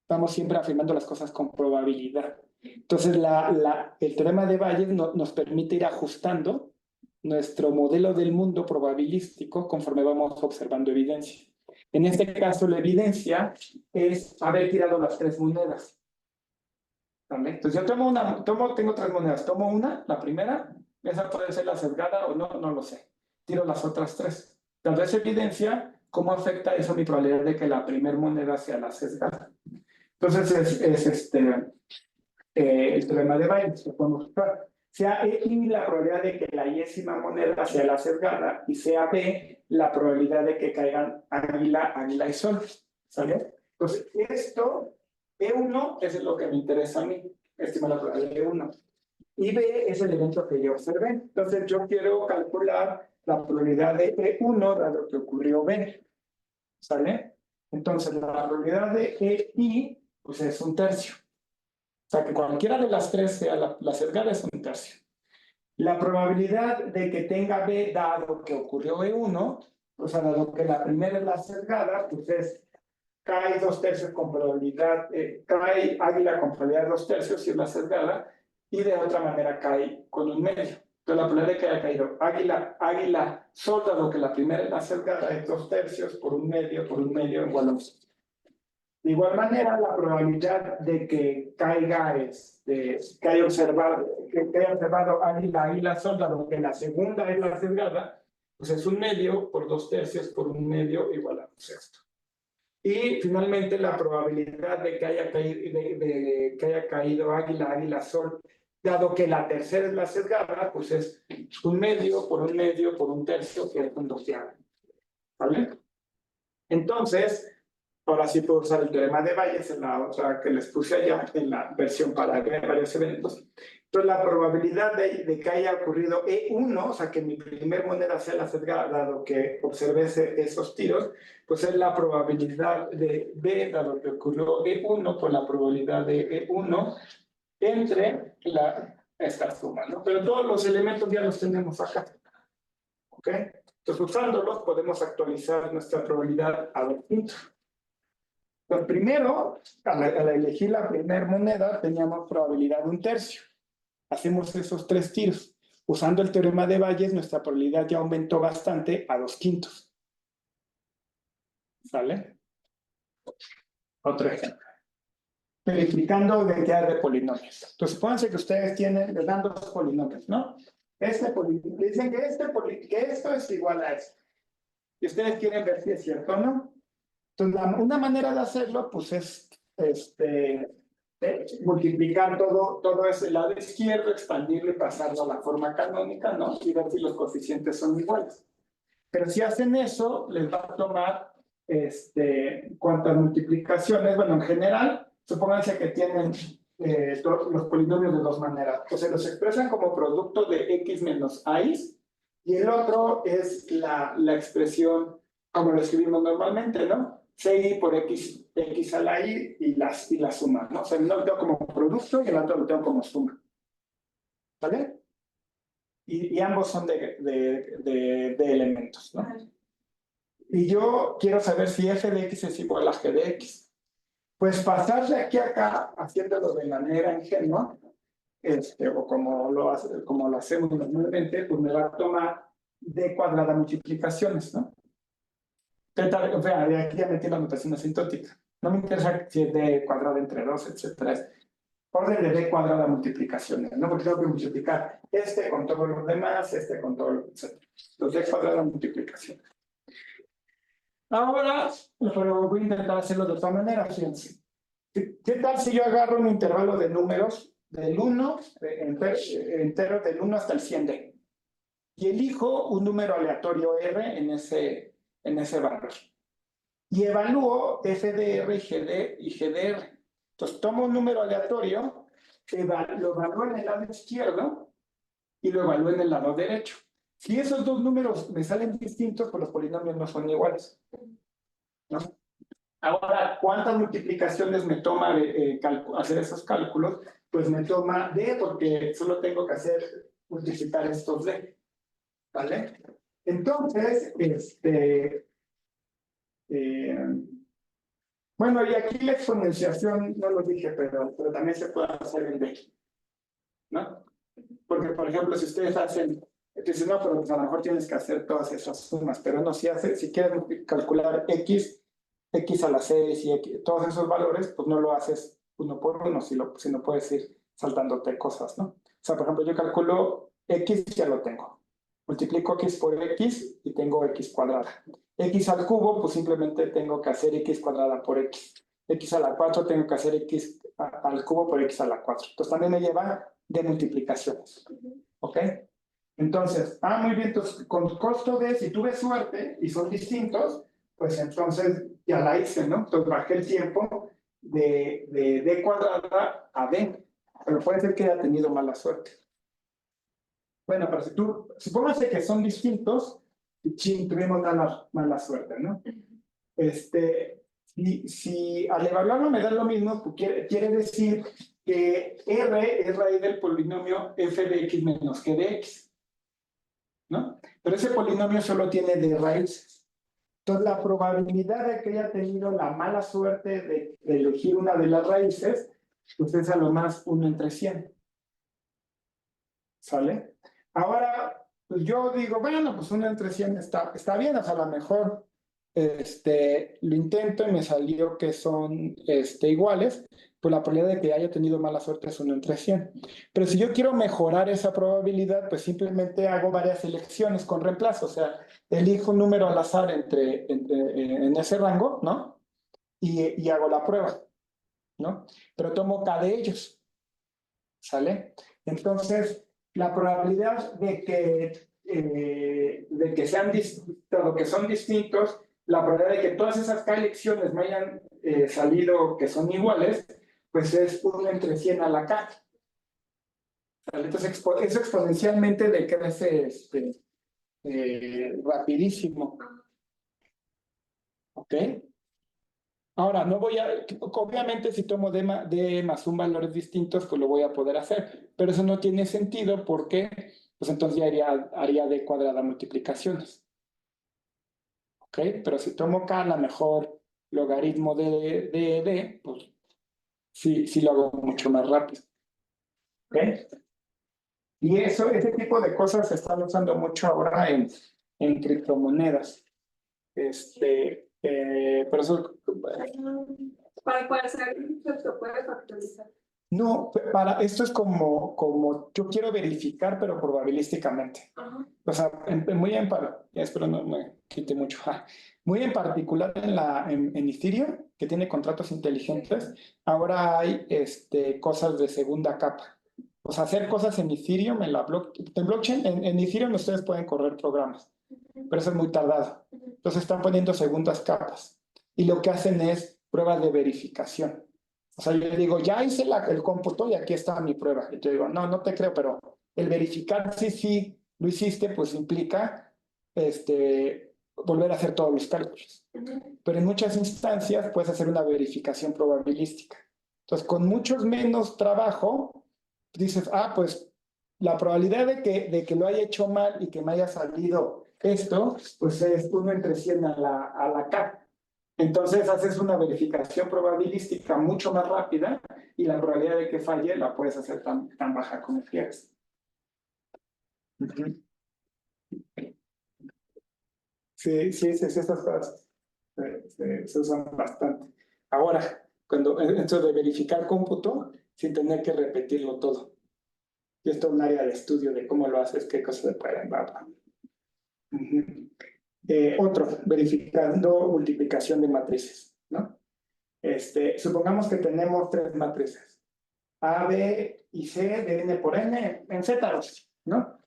Estamos siempre afirmando las cosas con probabilidad. Entonces, el teorema de Bayes nos permite ir ajustando nuestro modelo del mundo probabilístico conforme vamos observando evidencia. En este caso, la evidencia es haber tirado las 3 monedas. ¿Vale? Entonces, yo tengo 3 monedas. Tomo una, la primera, esa puede ser la sesgada o no, no lo sé. Tiro las otras 3. Dando esa evidencia, ¿cómo afecta eso mi probabilidad de que la primera moneda sea la sesgada? Entonces, es el teorema de Bayes que podemos usar. Sea Y la probabilidad de que la yésima moneda sea la sesgada y sea B la probabilidad de que caigan águila, águila y sol. ¿Sale? Entonces, esto, E1 es lo que me interesa a mí, estimar la probabilidad de E1. Y B es el evento que yo observé. Entonces, yo quiero calcular la probabilidad de E1 dado que ocurrió B. ¿Sale? Entonces, la probabilidad de EI pues es 1/3. O sea, que cualquiera de las 3 sea la sesgada es 1/3. La probabilidad de que tenga B dado que ocurrió E1, o sea, dado que la primera es la sesgada, pues cae 2/3 con probabilidad, cae águila con probabilidad 2/3 si es la sesgada, y de otra manera cae con 1/2. Entonces, la probabilidad de que haya caído águila, águila, sol, dado que la primera es la sesgada, es 2/3 por 1/2 por 1/2 igual a 1. De igual manera, la probabilidad de que caiga, que haya observado águila, águila, sol, dado que la segunda es la sesgada, pues es 1/2 por 2/3 por 1/2 igual a 1/6. Y finalmente la probabilidad de que haya caído águila, águila, sol, dado que la tercera es la sesgada, pues es un medio por un medio por un tercio, que es un doceavo. ¿Vale? Entonces, ahora sí puedo usar el teorema de Bayes en la otra que les puse allá, en la versión para ver varios eventos. Entonces, la probabilidad de que haya ocurrido E1, o sea, que mi primer moneda sea la sesgada, dado que observé esos tiros, pues es la probabilidad de B, dado que ocurrió E1, por la probabilidad de E1 entre esta suma, ¿no? Pero todos los elementos ya los tenemos acá. ¿Ok? Entonces, usándolos, podemos actualizar nuestra probabilidad a 2 puntos. Pues primero, al elegir la primera moneda, teníamos probabilidad de 1/3. Hacemos esos 3 tiros. Usando el teorema de Bayes, nuestra probabilidad ya aumentó bastante a 2/5. ¿Sale? Otro ejemplo. Verificando identidad de polinomios. Entonces, supónganse que ustedes les dan 2 polinomios, ¿no? Dicen que esto es igual a esto. Y ustedes quieren ver si es cierto o no. Entonces, una manera de hacerlo, pues es multiplicar todo ese lado izquierdo, expandirlo y pasarlo a la forma canónica, ¿no? Y ver si los coeficientes son iguales. Pero si hacen eso, les va a tomar cuántas multiplicaciones. Bueno, en general, supónganse que tienen los polinomios de 2 maneras. O sea, los expresan como producto de x menos i, y el otro es la expresión como lo escribimos normalmente, ¿no? CI por x a la i y la suma, ¿no? O sea, uno lo tengo como producto y el otro lo tengo como suma. ¿Vale? Y ambos son de elementos, ¿no? Y yo quiero saber si f de x es igual a g de x. Pues pasar de aquí a acá, haciéndolo de manera ingenua, o como lo hacemos normalmente, pues me va a tomar d cuadrada multiplicaciones, ¿no? O sea, de aquí ya metí la notación asintótica. No me interesa si es d cuadrada entre 2, etcétera. Es orden de d cuadrada multiplicaciones, ¿no? Porque tengo que multiplicar con todos los demás, con todo lo etcétera. Entonces, d cuadrada multiplicaciones. Ahora, pero voy a intentar hacerlo de otra manera, fíjense. ¿Qué tal si yo agarro un intervalo de números del 1, entero del 1 hasta el 100D, y elijo un número aleatorio R en ese valor? Y evalúo f de R y G de R. Entonces, tomo un número aleatorio, lo evalúo en el lado izquierdo y lo evalúo en el lado derecho. Si esos 2 números me salen distintos, pues los polinomios no son iguales, ¿no? Ahora, ¿cuántas multiplicaciones me toma hacer esos cálculos? Pues me toma D, porque solo tengo que multiplicar estos D. ¿Vale? Entonces, bueno, y aquí la exponenciación, no lo dije, pero también se puede hacer en D, ¿no? Porque, por ejemplo, si ustedes dicen, no, pero pues a lo mejor tienes que hacer todas esas sumas, pero no, si quieres calcular x a la 6 y todos esos valores, pues no lo haces uno por uno, sino puedes ir saltándote cosas, ¿no? O sea, por ejemplo, yo calculo x, ya lo tengo. Multiplico x por x y tengo x cuadrada. X al cubo, pues simplemente tengo que hacer x cuadrada por x. X a la 4 tengo que hacer x al cubo por x a la 4. Entonces también me lleva de multiplicaciones. ¿Ok? Entonces, muy bien, entonces con costo de, si tuve suerte y son distintos, pues entonces ya la hice, ¿no? Entonces bajé el tiempo de d cuadrada a d, pero puede ser que haya tenido mala suerte. Bueno, pero supóngase que son distintos, y tuvimos mala suerte, ¿no? Si al evaluarlo me da lo mismo, pues quiere decir que R es raíz del polinomio f de x menos g de x, ¿no? Pero ese polinomio solo tiene d raíces. Entonces, la probabilidad de que haya tenido la mala suerte de elegir una de las raíces, pues es a lo más 1 entre 100. ¿Sale? Ahora, pues yo digo, bueno, pues 1 entre 100 está bien, o sea, a lo mejor lo intento y me salió que son iguales, pues la probabilidad de que haya tenido mala suerte es 1 entre 100. Pero si yo quiero mejorar esa probabilidad, pues simplemente hago varias elecciones con reemplazo, o sea, elijo un número al azar en ese rango, ¿no? y hago la prueba, ¿no? Pero tomo K de ellos, ¿sale? Entonces, la probabilidad de que sean distintos, que son distintos, la probabilidad de que todas esas K elecciones me hayan salido que son iguales, pues es 1 entre 100 a la K. ¿Sale? Entonces, eso exponencialmente decrece rapidísimo. ¿Ok? Ahora, no voy a, obviamente si tomo D más un valores distintos, pues lo voy a poder hacer, pero eso no tiene sentido porque, pues entonces ya haría D cuadrada multiplicaciones. ¿Ok? Pero si tomo K, la mejor logaritmo de D, pues sí lo hago mucho más rápido. ¿Ok? Y ese tipo de cosas se están usando mucho ahora en criptomonedas. Por eso... Para poder hacer se puede factorizar. No, esto es como yo quiero verificar, pero probabilísticamente. O sea, muy en espero no me quite mucho. Muy en particular en Ethereum, que tiene contratos inteligentes, ahora hay cosas de segunda capa. O sea, hacer cosas en Ethereum, en blockchain, en Ethereum ustedes pueden correr programas, pero eso es muy tardado. Entonces están poniendo segundas capas. Y lo que hacen es pruebas de verificación. O sea, yo le digo, ya hice el cómputo y aquí está mi prueba. Y yo digo, no te creo, pero el verificar si sí lo hiciste, pues implica volver a hacer todos los cálculos. Pero en muchas instancias puedes hacer una verificación probabilística. Entonces, con mucho menos trabajo, dices, pues la probabilidad de que lo haya hecho mal y que me haya salido esto, pues es 1 entre 100 a la K. Entonces haces una verificación probabilística mucho más rápida y la probabilidad de que falle la puedes hacer tan baja como quieras. Sí, estas cosas se usan bastante. Ahora, esto de verificar cómputo sin tener que repetirlo todo. Y esto es un área de estudio de cómo lo haces, qué cosas se pueden dar. Otro, verificando multiplicación de matrices, ¿no? Supongamos que tenemos 3 matrices, A, B y C de N por N en Z, ¿no?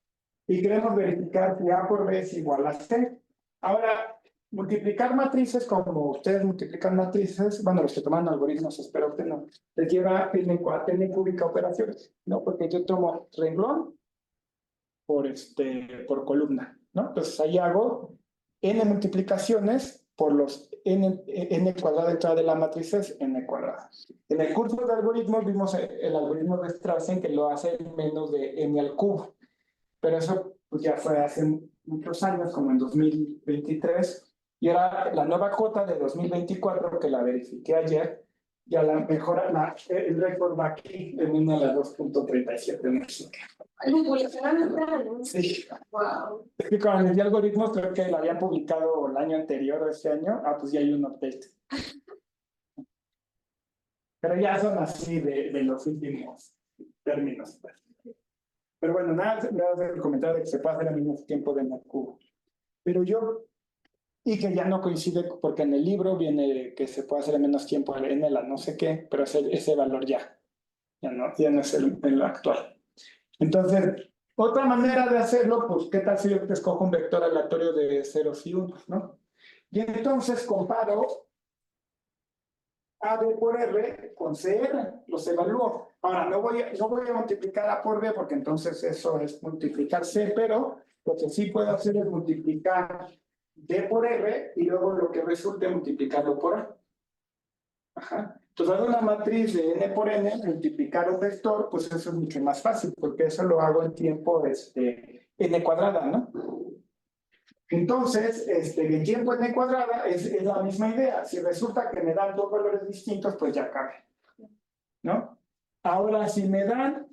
Y queremos verificar si A por B es igual a C. Ahora, multiplicar matrices, como ustedes multiplican matrices, bueno, los que toman algoritmos, espero que no, les lleva N cúbica operaciones, ¿no? Porque yo tomo renglón por columna, ¿no? Entonces ahí hago N multiplicaciones por los N cuadrada entrada de la matriz es N cuadrada. En el curso de algoritmos vimos el algoritmo de Strassen que lo hace en menos de N al cubo, pero eso pues, ya fue hace muchos años, como en 2023, y era la nueva cota de 2024 que la verifiqué ayer, ya la mejora, el récord va aquí en una de las 2.37 en México. Sí. Wow. Es que con el algoritmo creo que lo habían publicado el año anterior o este año. Pues ya hay un update. Pero ya son así de los últimos términos. Pero bueno, nada el comentario de que se puede hacer al mismo tiempo de cubo. Pero y que ya no coincide porque en el libro viene que se puede hacer en menos tiempo en el no sé qué, pero ese valor ya no es el actual. Entonces, otra manera de hacerlo, pues, ¿qué tal si yo te escojo un vector aleatorio de ceros y unos, ¿no? Y entonces comparo A B por R con CR, los evalúo. Ahora, no voy a multiplicar A por B porque entonces eso es multiplicar C, pero lo que sí puedo hacer es multiplicar D por R y luego lo que resulte multiplicarlo por A. Ajá. Entonces, hago una matriz de N por N, multiplicar un vector, pues eso es mucho más fácil, porque eso lo hago en tiempo N cuadrada, ¿no? Entonces, el tiempo N cuadrada es la misma idea. Si resulta que me dan 2 valores distintos, pues ya cabe, ¿no? Ahora, si me dan,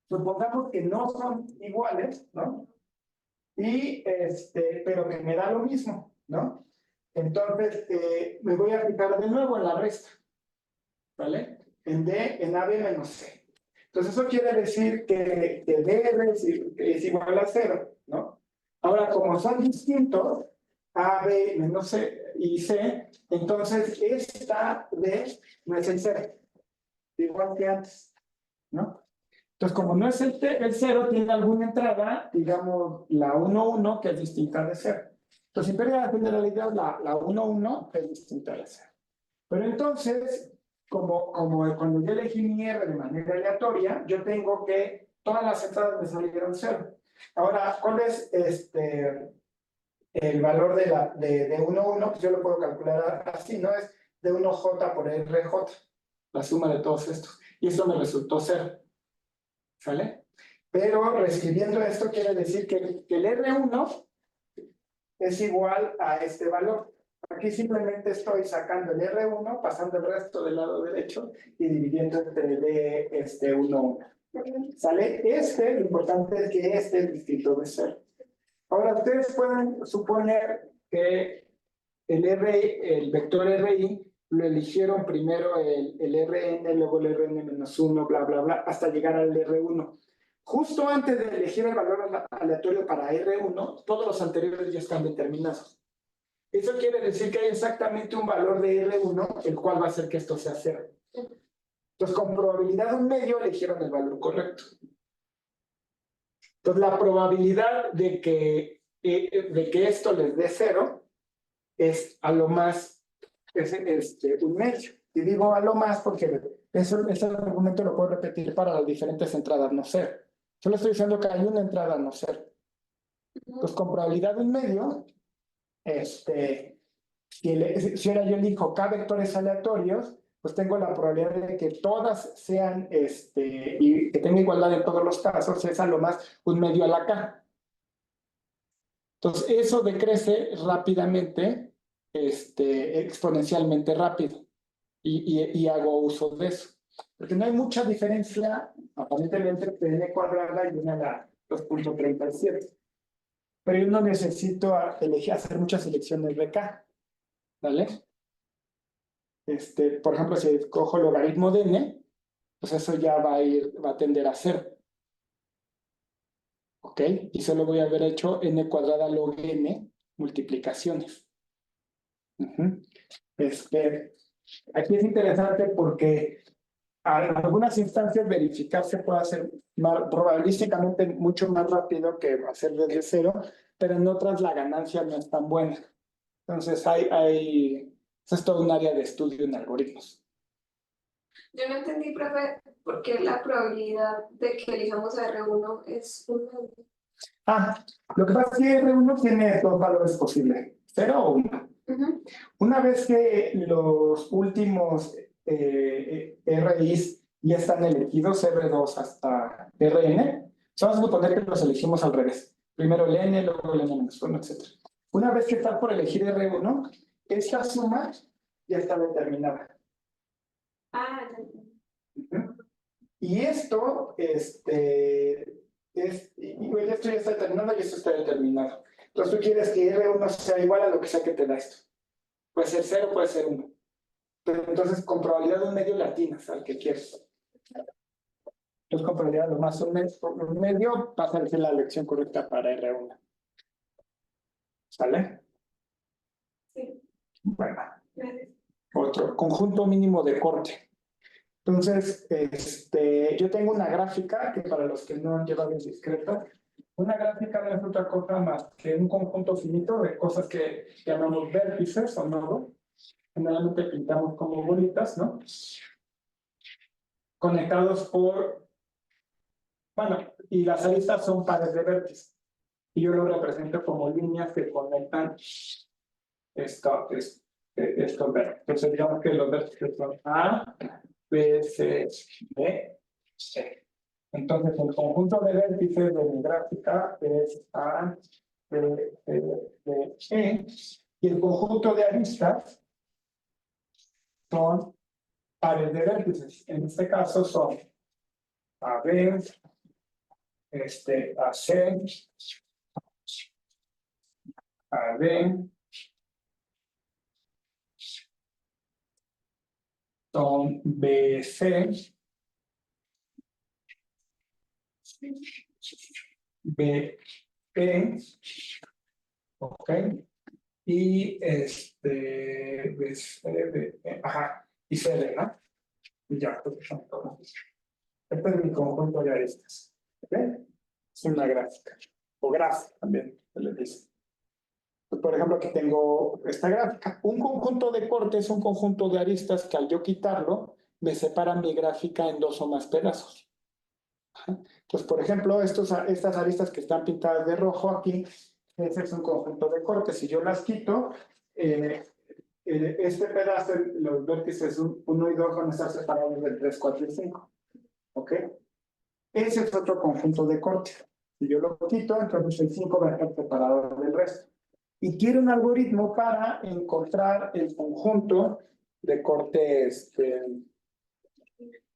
supongamos que no son iguales, ¿no? Pero que me da lo mismo, ¿no? Entonces, me voy a fijar de nuevo en la resta. ¿Vale? En D, en AB menos C. Entonces eso quiere decir que DR es igual a 0, ¿no? Ahora, como son distintos, AB menos C, y C, entonces esta D no es el 0, igual que antes, ¿no? Entonces, como no es el 0, tiene alguna entrada, digamos, la 1, 1, que es distinta de 0. Entonces, en pérdida de generalidad, la 1, 1 es distinta de 0. Pero entonces, como cuando yo elegí mi R de manera aleatoria, yo tengo que todas las entradas me salieron 0. Ahora, ¿cuál es el valor de 1, 1? Pues yo lo puedo calcular así, ¿no? Es de 1J por RJ, la suma de todos estos. Y esto me resultó 0. ¿Sale? Pero reescribiendo esto quiere decir que el R1 es igual a este valor. Aquí simplemente estoy sacando el R1, pasando el resto del lado derecho y dividiendo entre el 1. ¿Sale? Lo importante es que este es distinto de 0. Ahora, ustedes pueden suponer que el vector RI lo eligieron primero el Rn, luego el Rn-1, bla, bla, bla, hasta llegar al R1. Justo antes de elegir el valor aleatorio para R1, todos los anteriores ya están determinados. Eso quiere decir que hay exactamente un valor de R1, el cual va a hacer que esto sea 0. Entonces, con probabilidad de 1/2, eligieron el valor correcto. Entonces, la probabilidad de que esto les dé 0 es a lo más, es 1/2. Y digo a lo más porque ese argumento lo puedo repetir para las diferentes entradas no ser. Solo estoy diciendo que hay una entrada no ser. Pues con probabilidad de 1/2, si ahora yo elijo K vectores aleatorios, pues tengo la probabilidad de que todas sean, y que tenga igualdad en todos los casos, es a lo más 1/2 a la K. Entonces, eso decrece rápidamente, exponencialmente rápido. Y hago uso de eso. Porque no hay mucha diferencia, aparentemente, entre n cuadrada y 1 a la 2.37. Pero yo no necesito hacer muchas selecciones de K. ¿Vale? Por ejemplo, si cojo logaritmo de n, pues eso ya va a tender a 0. ¿Ok? Y solo voy a haber hecho n cuadrada log n multiplicaciones. Aquí es interesante porque en algunas instancias verificar se puede hacer probabilísticamente mucho más rápido que hacer desde 0, pero en otras la ganancia no es tan buena. Entonces eso es todo un área de estudio en algoritmos. Yo no entendí, profe, por qué la probabilidad de que elijamos a R1 es 1. Lo que pasa es que R1 tiene dos valores posibles, 0 o 1. Una vez que los últimos RIs ya están elegidos, R2 hasta Rn, vamos a suponer que los elegimos al revés. Primero el n, luego el n-1, etc. Una vez que estás por elegir R1, esta suma ya está determinada. Y esto, esto ya está determinado y esto está determinado. Entonces tú quieres que R1 sea igual a lo que sea que te da esto. Puede ser 0, puede ser 1. Pero entonces con probabilidad de 1/2 latinas al que quieres. Entonces con probabilidad de lo más 1/2 pasa a ser la elección correcta para R1. ¿Sale? Sí. Bueno. Otro, conjunto mínimo de corte. Entonces, yo tengo una gráfica que para los que no han llevado en discreta, una gráfica no es otra cosa más que un conjunto finito de cosas que llamamos vértices o nodos. Generalmente pintamos como bolitas, ¿no? Conectados bueno, y las aristas son pares de vértices. Y yo lo represento como líneas que conectan estos vértices. Entonces, digamos que los vértices son A, B, C, D, C. Entonces, el conjunto de vértices de mi gráfica es A, B, C, D, E. Y el conjunto de aristas son pares de vértices. En este caso son AB, AC, AD, son BC, BE, ¿ok? y y CD, ¿no? Y ya, pues, este es mi conjunto de aristas. ¿Ok? Es una gráfica. O gráfica también, se le dice. Pues, por ejemplo, aquí tengo esta gráfica. Un conjunto de cortes es un conjunto de aristas que al yo quitarlo, me separan mi gráfica en dos o más pedazos. Entonces, por ejemplo, estas aristas que están pintadas de rojo aquí, ese es un conjunto de cortes. Si yo las quito, este pedazo, los vértices 1 y 2 van a estar separados del 3, 4 y 5. ¿Ok? Ese es otro conjunto de cortes. Si yo lo quito, entonces el 5 va a estar separado del resto. Y quiero un algoritmo para encontrar el conjunto de corte,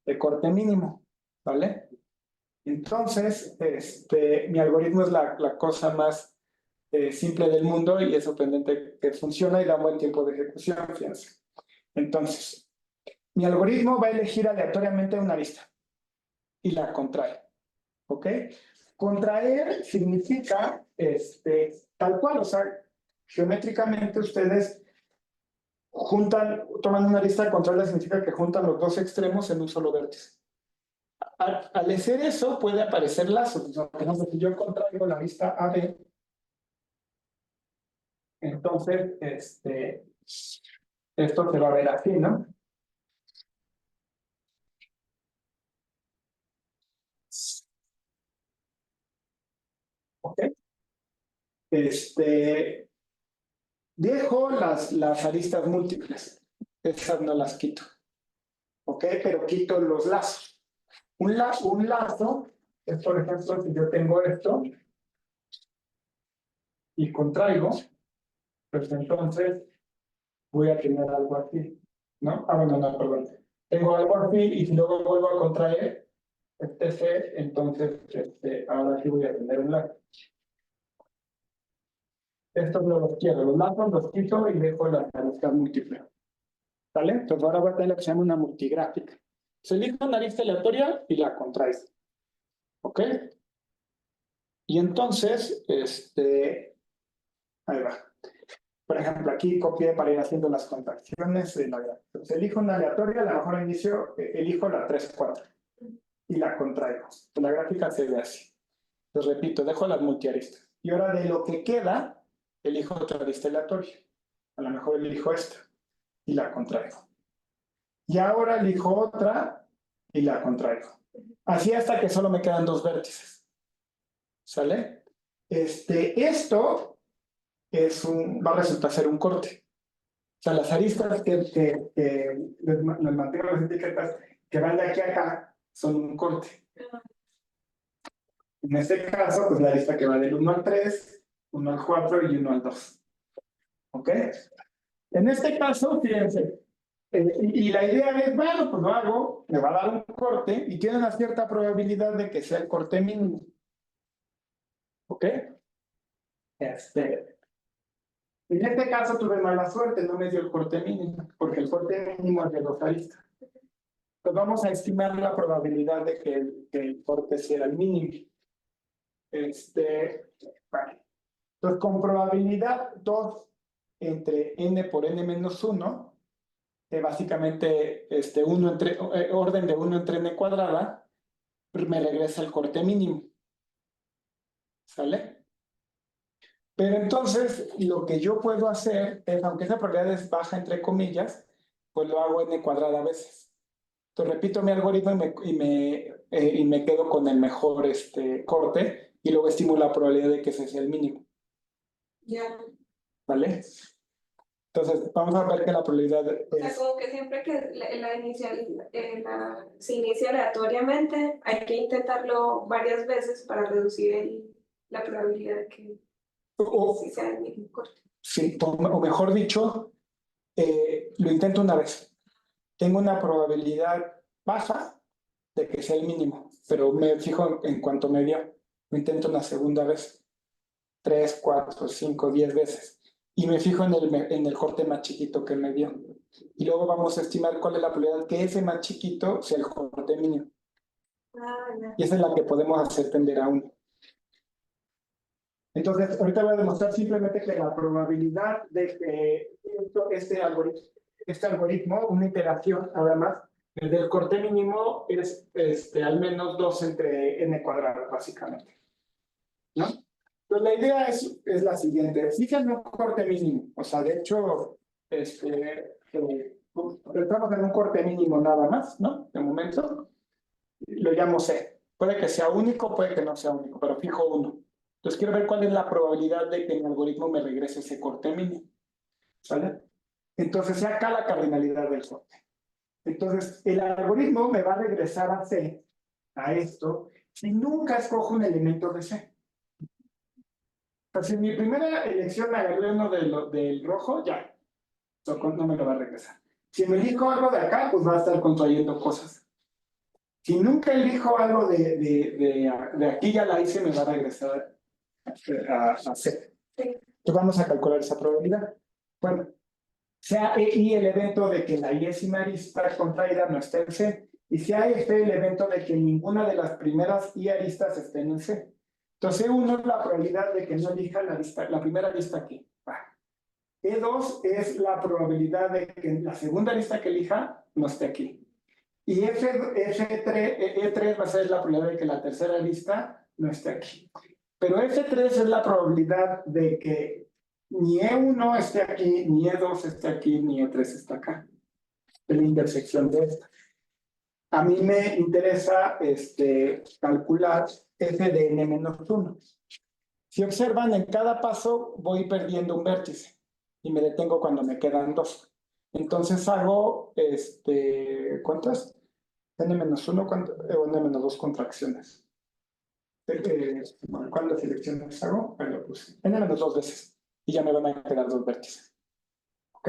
de corte mínimo. ¿Vale? Entonces, mi algoritmo es la cosa más simple del mundo y es sorprendente que funciona y da buen tiempo de ejecución, fíjense. Entonces, mi algoritmo va a elegir aleatoriamente una arista y la contrae. ¿Ok? Contraer significa tal cual, o sea, geométricamente ustedes toman una arista, contraria significa que juntan los dos extremos en un solo vértice. Al hacer eso puede aparecer lazos. Por ejemplo, si yo contraigo la arista AB, entonces esto se va a ver así, ¿no? ¿Ok? Dejo las aristas múltiples. Esas no las quito. ¿Ok? Pero quito los lazos. Un lazo es, por ejemplo, si yo tengo esto y contraigo, pues entonces voy a tener algo así, ¿no? Bueno, no, perdón. Tengo algo así y si luego vuelvo a contraer este C, entonces ahora sí voy a tener un lazo. Estos no los quiero, los lazos los quito y dejo las aristas múltiples. ¿Vale? Entonces ahora voy a tener lo que se llama una multigráfica. Se elige una arista aleatoria y la contraes. ¿Ok? Y entonces, ahí va. Por ejemplo, aquí copié para ir haciendo las contracciones de la gráfica. Entonces, elijo una aleatoria, a lo mejor al inicio elijo la 3, 4 y la contraigo. La gráfica se ve así. Entonces, repito, dejo las multiaristas. Y ahora de lo que queda, elijo otra arista aleatoria. A lo mejor elijo esta y la contraigo. Y ahora elijo otra y la contraigo. Así hasta que solo me quedan dos vértices. ¿Sale? Esto va a resultar ser un corte. O sea, las aristas que les mantengo las etiquetas que van de aquí a acá son un corte. En este caso, pues la arista que va del 1 al 3, 1 al 4 y 1 al 2. ¿Ok? En este caso, fíjense, y la idea es, bueno, pues lo hago, me va a dar un corte y tiene una cierta probabilidad de que sea el corte mínimo. ¿Ok? En este caso tuve mala suerte, no me dio el corte mínimo, porque el corte mínimo es de 2 aristas. Pues vamos a estimar la probabilidad de que el corte sea el mínimo. Vale. Entonces, con probabilidad 2 entre n por n menos 1, básicamente orden de 1 entre n cuadrada, me regresa el corte mínimo. ¿Sale? Pero entonces, lo que yo puedo hacer es, aunque esa probabilidad es baja entre comillas, pues lo hago n cuadrada veces. Entonces repito mi algoritmo y me quedo con el mejor corte y luego estimo la probabilidad de que ese sea el mínimo. Ya. ¿Vale? Entonces vamos a ver que la probabilidad O sea, como que siempre que se inicia aleatoriamente, hay que intentarlo varias veces para reducir la probabilidad de que sí sea el mismo corte. Sí, o mejor dicho, lo intento una vez. Tengo una probabilidad baja de que sea el mínimo, pero me fijo en cuánto me dio. Lo intento una segunda vez, 3, 4, 5, 10 veces. Y me fijo en el corte más chiquito que me dio. Y luego vamos a estimar cuál es la probabilidad que ese más chiquito sea el corte mínimo. Y esa es la que podemos hacer tender a 1. Entonces, ahorita voy a demostrar simplemente que la probabilidad de que este algoritmo, una iteración, además, del corte mínimo es al menos 2 entre n cuadrado, básicamente. ¿No? Entonces, la idea es la siguiente. Fíjense un corte mínimo. O sea, de hecho, entramos en un corte mínimo nada más, ¿no? De momento, lo llamo C. Puede que sea único, puede que no sea único, pero fijo 1. Entonces, quiero ver cuál es la probabilidad de que mi algoritmo me regrese ese corte mínimo. ¿Sale? Entonces, sea acá la cardinalidad del corte. Entonces, el algoritmo me va a regresar a C, a esto, si nunca escojo un elemento de C. O sea, si en mi primera elección me agarré uno del rojo, ya. No me lo va a regresar. Si me elijo algo de acá, pues va a estar contrayendo cosas. Si nunca elijo algo de aquí, ya la hice, me va a regresar a C. Entonces vamos a calcular esa probabilidad. Bueno, sea y el evento de que la iésima arista contraída no esté en C, y sea el evento de que ninguna de las primeras y aristas estén en C. Entonces, E1 es la probabilidad de que no elija la primera arista aquí. E2 es la probabilidad de que la segunda arista que elija no esté aquí. Y E3 va a ser la probabilidad de que la tercera arista no esté aquí. Pero F3 es la probabilidad de que ni E1 esté aquí, ni E2 esté aquí, ni E3 esté acá. Es la intersección de esta. A mí me interesa calcular F de n-1. Si observan, en cada paso voy perdiendo un vértice y me detengo cuando me quedan 2. Entonces hago, ¿cuántas? n-1 o n-2 contracciones. ¿Cuántas selecciones hago? Lo puse. n-2 veces. Y ya me van a quedar 2 vértices. ¿Ok?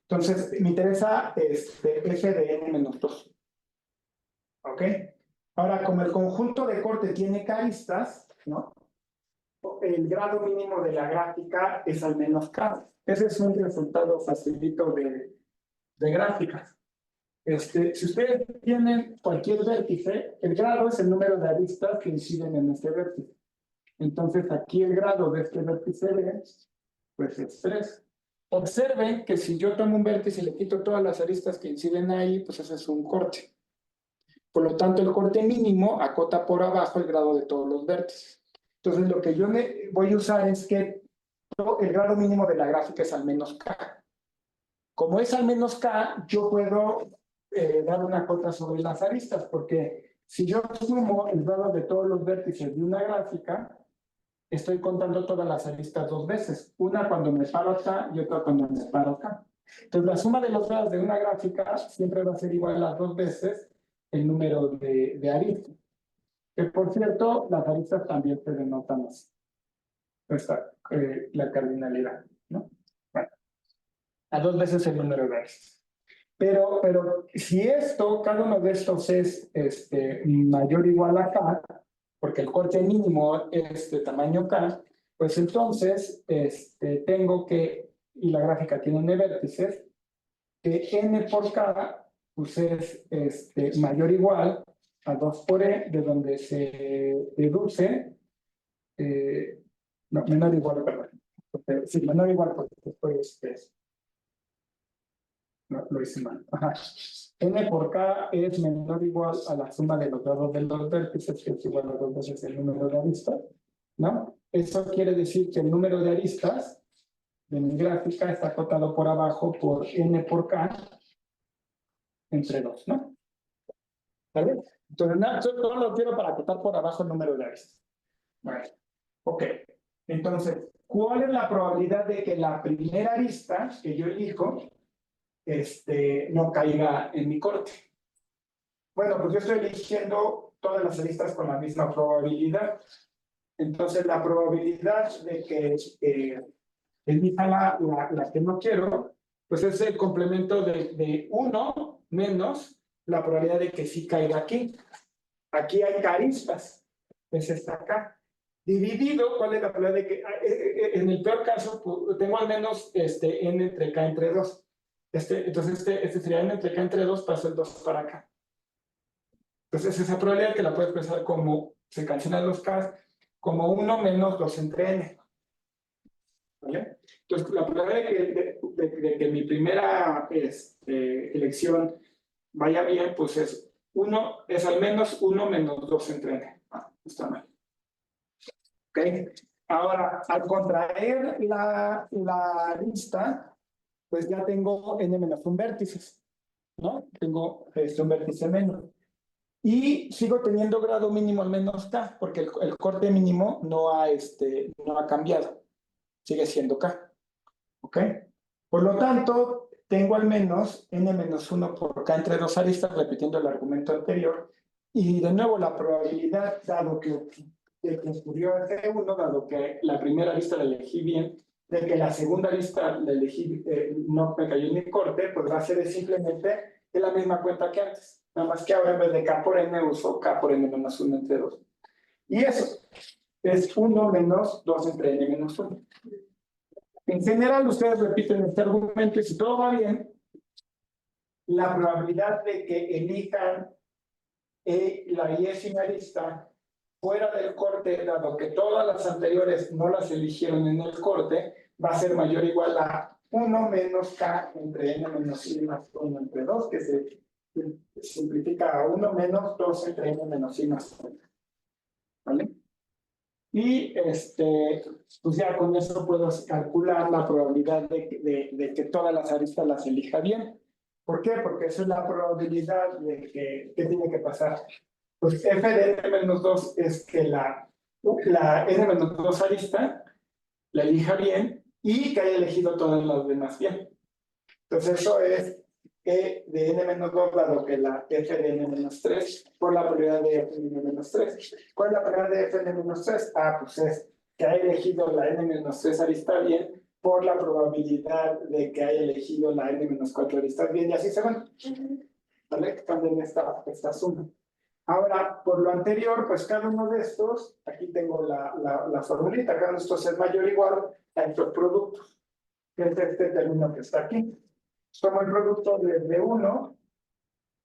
Entonces, me interesa f de n-2. ¿Ok? Ahora, como el conjunto de corte tiene k aristas, ¿no? El grado mínimo de la gráfica es al menos k. Ese es un resultado facilito de gráficas. Si ustedes tienen cualquier vértice, el grado es el número de aristas que inciden en este vértice. Entonces, aquí el grado de este vértice pues es 3. Observen que si yo tomo un vértice y le quito todas las aristas que inciden ahí, pues ese es un corte. Por lo tanto, el corte mínimo acota por abajo el grado de todos los vértices. Entonces, lo que yo voy a usar es que el grado mínimo de la gráfica es al menos k. Como es al menos k, yo puedo dar una cota sobre las aristas, porque si yo sumo el grado de todos los vértices de una gráfica, estoy contando todas las aristas 2 veces. Una cuando me paro acá y otra cuando me paro acá. Entonces, la suma de los grados de una gráfica siempre va a ser igual a 2 veces el número de aristas. Que, por cierto, las aristas también se denotan así. La cardinalidad, ¿no? Bueno, a 2 veces el número de aristas. Pero si cada uno de estos es mayor o igual a k, porque el corte mínimo es de tamaño k, pues entonces tengo que, y la gráfica tiene n vértices, que n por k pues es mayor o igual a 2 por e, de donde se deduce, no, menor o igual, perdón. Sí, menor o igual, porque después no, lo hice mal. Ajá. N por K es menor o igual a la suma de los grados de los vértices, que es igual a 2 veces el número de aristas, ¿no? Eso quiere decir que el número de aristas de mi gráfica está acotado por abajo por N por K entre 2, ¿no? ¿Vale? Entonces, nada, solo lo quiero para acotar por abajo el número de aristas. Bueno, ok. Entonces, ¿cuál es la probabilidad de que la primera arista que yo elijo no caiga en mi corte? Bueno, pues yo estoy eligiendo todas las aristas con la misma probabilidad. Entonces, la probabilidad de que elija la que no quiero, pues es el complemento de 1 menos la probabilidad de que sí caiga aquí. Aquí hay aristas, pues está acá. Dividido, ¿cuál es la probabilidad de que, en el peor caso, pues, tengo al menos n entre k entre 2. Entonces, este sería n entre k entre 2, paso el 2 para acá. Entonces, esa probabilidad que la puedes pensar como, se cancelan los k, como 1 menos 2 entre n. ¿vale? Entonces, la probabilidad de que mi primera elección vaya bien, pues es al menos 1 menos 2 entre n. Está mal. ¿Ok? Ahora, al contraer la lista, pues ya tengo n menos 1 vértices, ¿no? Tengo un vértice menos. Y sigo teniendo grado mínimo al menos k, porque el corte mínimo no ha cambiado. Sigue siendo k. ¿Ok? Por lo tanto, tengo al menos n menos 1 por k entre dos aristas, repitiendo el argumento anterior. Y de nuevo, la probabilidad, dado que ocurrió F1, dado que la primera arista la elegí bien, de que la segunda arista la elegí, no me cayó ni corte, pues va a ser simplemente la misma cuenta que antes. Nada más que ahora en vez de k por n uso k por n menos 1 entre 2. Y eso es 1 menos 2 entre n menos 1. En general, ustedes repiten este argumento y si todo va bien, la probabilidad de que elijan la y arista fuera del corte, dado que todas las anteriores no las eligieron en el corte, va a ser mayor o igual a 1 menos k entre n menos 1 más 1 entre 2, que se simplifica a 1 menos 2 entre n menos 1 más 1. ¿Vale? Y pues ya con eso puedo calcular la probabilidad de que todas las aristas las elija bien. ¿Por qué? Porque esa es la probabilidad de que, ¿qué tiene que pasar? Pues f de n-2 es que la n-2 arista la elija bien y que haya elegido todas las demás bien. Entonces eso es E de n-2 dado que la f de n-3 por la probabilidad de f de n-3. ¿Cuál es la probabilidad de f de n-3? Ah, pues es que haya elegido la n-3 arista bien por la probabilidad de que haya elegido la n-4 arista bien, y así se van. ¿Vale? También esta suma. Ahora, por lo anterior, pues cada uno de estos, aquí tengo la formulita, cada uno de estos es mayor o igual a estos productos, que es este término que está aquí. Tomo el producto desde 1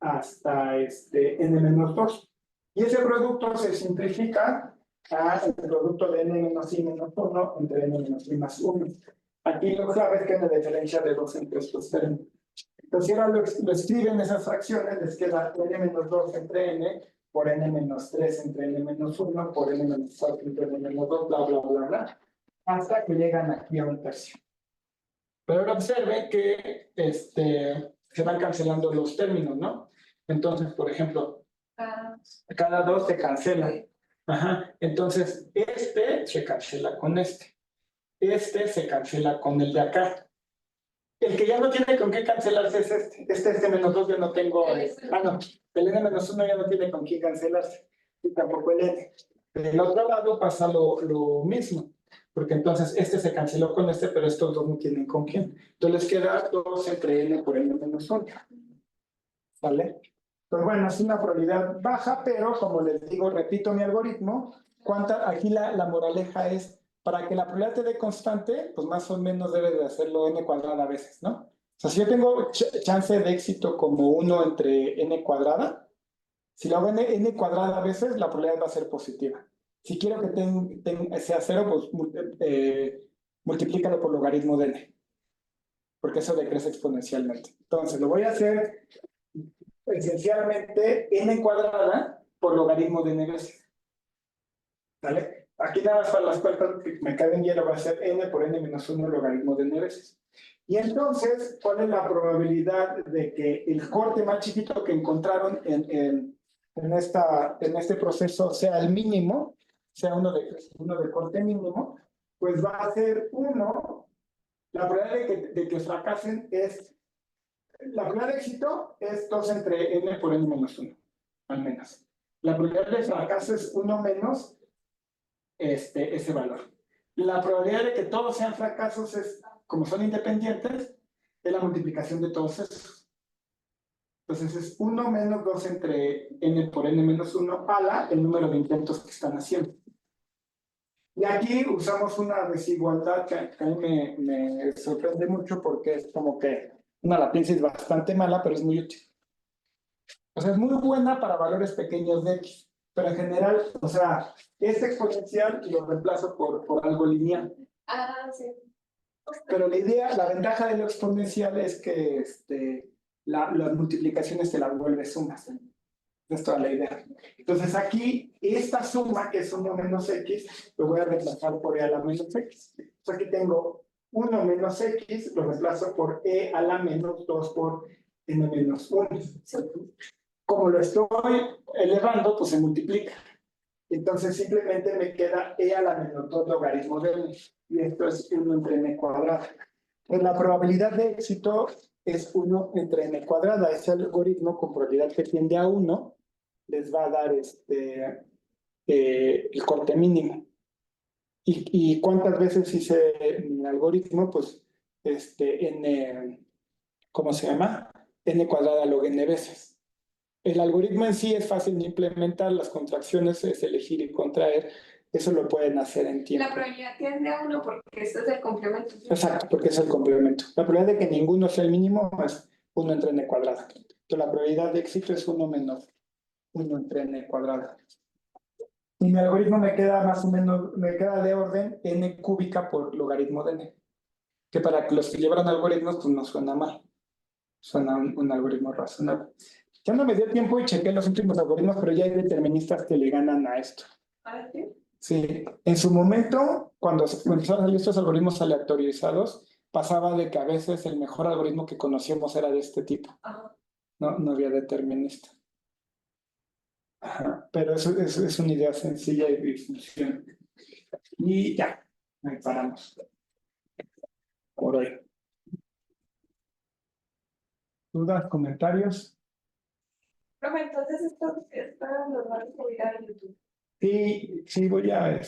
hasta n-2. Y ese producto se simplifica a el producto de n-i menos 1 entre n-i más 1. Aquí lo clave es que hay una diferencia de 2 entre estos términos. Entonces, si ahora lo escriben esas fracciones, les queda n-2 entre n por n-3 entre n-1 por n-4 entre n-2, bla, bla, bla, bla, hasta que llegan aquí a un tercio. Pero ahora observen que se van cancelando los términos, ¿no? Entonces, por ejemplo, cada 2 se cancela. Ajá. Entonces, se cancela con este se cancela con el de acá. El que ya no tiene con qué cancelarse es este menos 2 yo no tengo. No, el n menos 1 ya no tiene con qué cancelarse. Y tampoco el n. Del otro lado pasa lo mismo. Porque entonces se canceló con pero estos dos no tienen con quién. Entonces les queda 2 entre n por n menos 1. ¿Vale? Pues bueno, es una probabilidad baja, pero como les digo, repito mi algoritmo, aquí la moraleja es, para que la probabilidad te dé constante, pues más o menos debe de hacerlo n cuadrada a veces, ¿no? O sea, si yo tengo chance de éxito como 1 entre n cuadrada, si lo hago n cuadrada a veces, la probabilidad va a ser positiva. Si quiero que sea 0, pues multiplícalo por logaritmo de n, porque eso decrece exponencialmente. Entonces, lo voy a hacer esencialmente n cuadrada por logaritmo de n veces. ¿Vale? Aquí nada más para las cuentas que me caen bien, lo va a ser n por n menos 1 logaritmo de n veces. Y entonces, ¿cuál es la probabilidad de que el corte más chiquito que encontraron en este proceso sea el mínimo, sea uno de corte mínimo? Pues va a ser 1. La probabilidad de que fracasen es, la probabilidad de éxito es 2 entre n por n menos 1, al menos. La probabilidad de fracaso es 1 menos ese valor. La probabilidad de que todos sean fracasos es, como son independientes, es la multiplicación de todos esos. Entonces es 1 menos 2 entre n por n menos 1 el número de intentos que están haciendo. Y aquí usamos una desigualdad que a mí me sorprende mucho porque es como que una latencia es bastante mala, pero es muy útil. O sea, es muy buena para valores pequeños de x, pero en general, o sea, este exponencial lo reemplazo por algo lineal. Sí. Pero la idea, la ventaja de lo exponencial es que las multiplicaciones te las vuelves sumas. Es toda la idea. Entonces aquí, esta suma, que es 1 menos x, lo voy a reemplazar por e a la menos x. Entonces aquí tengo 1 menos x, lo reemplazo por e a la menos 2 por n menos 1. Como lo estoy elevando, pues se multiplica. Entonces simplemente me queda e a la menos 2 logaritmo de n. Y esto es 1 entre n cuadrada. Pues la probabilidad de éxito es 1 entre n cuadrada. Ese algoritmo con probabilidad que tiende a 1 les va a dar el corte mínimo. ¿Y cuántas veces hice mi algoritmo? Pues n, ¿cómo se llama? N cuadrada log n veces. El algoritmo en sí es fácil de implementar, las contracciones es elegir y contraer, eso lo pueden hacer en tiempo. La probabilidad tiende a 1 porque este es el complemento. Exacto, porque es el complemento. La probabilidad de que ninguno sea el mínimo es 1 entre n cuadrada. Entonces la probabilidad de éxito es 1 menos 1 entre n cuadrada. Y mi algoritmo me queda más o menos, me queda de orden n cúbica por logaritmo de n. Que para los que llevan algoritmos, pues no suena mal. Suena un algoritmo razonable. Ya no me dio tiempo y chequé los últimos algoritmos, pero ya hay deterministas que le ganan a esto. ¿Ah, sí? Sí, en su momento, cuando empezaron a salir estos algoritmos aleatorizados, pasaba de que a veces el mejor algoritmo que conocíamos era de este tipo. Ajá. No había determinista. Ajá, pero eso es una idea sencilla y funciona. Y ya, ahí paramos. Por hoy. ¿Dudas, comentarios? Profe, entonces estos los van a subir a YouTube. Sí, voy a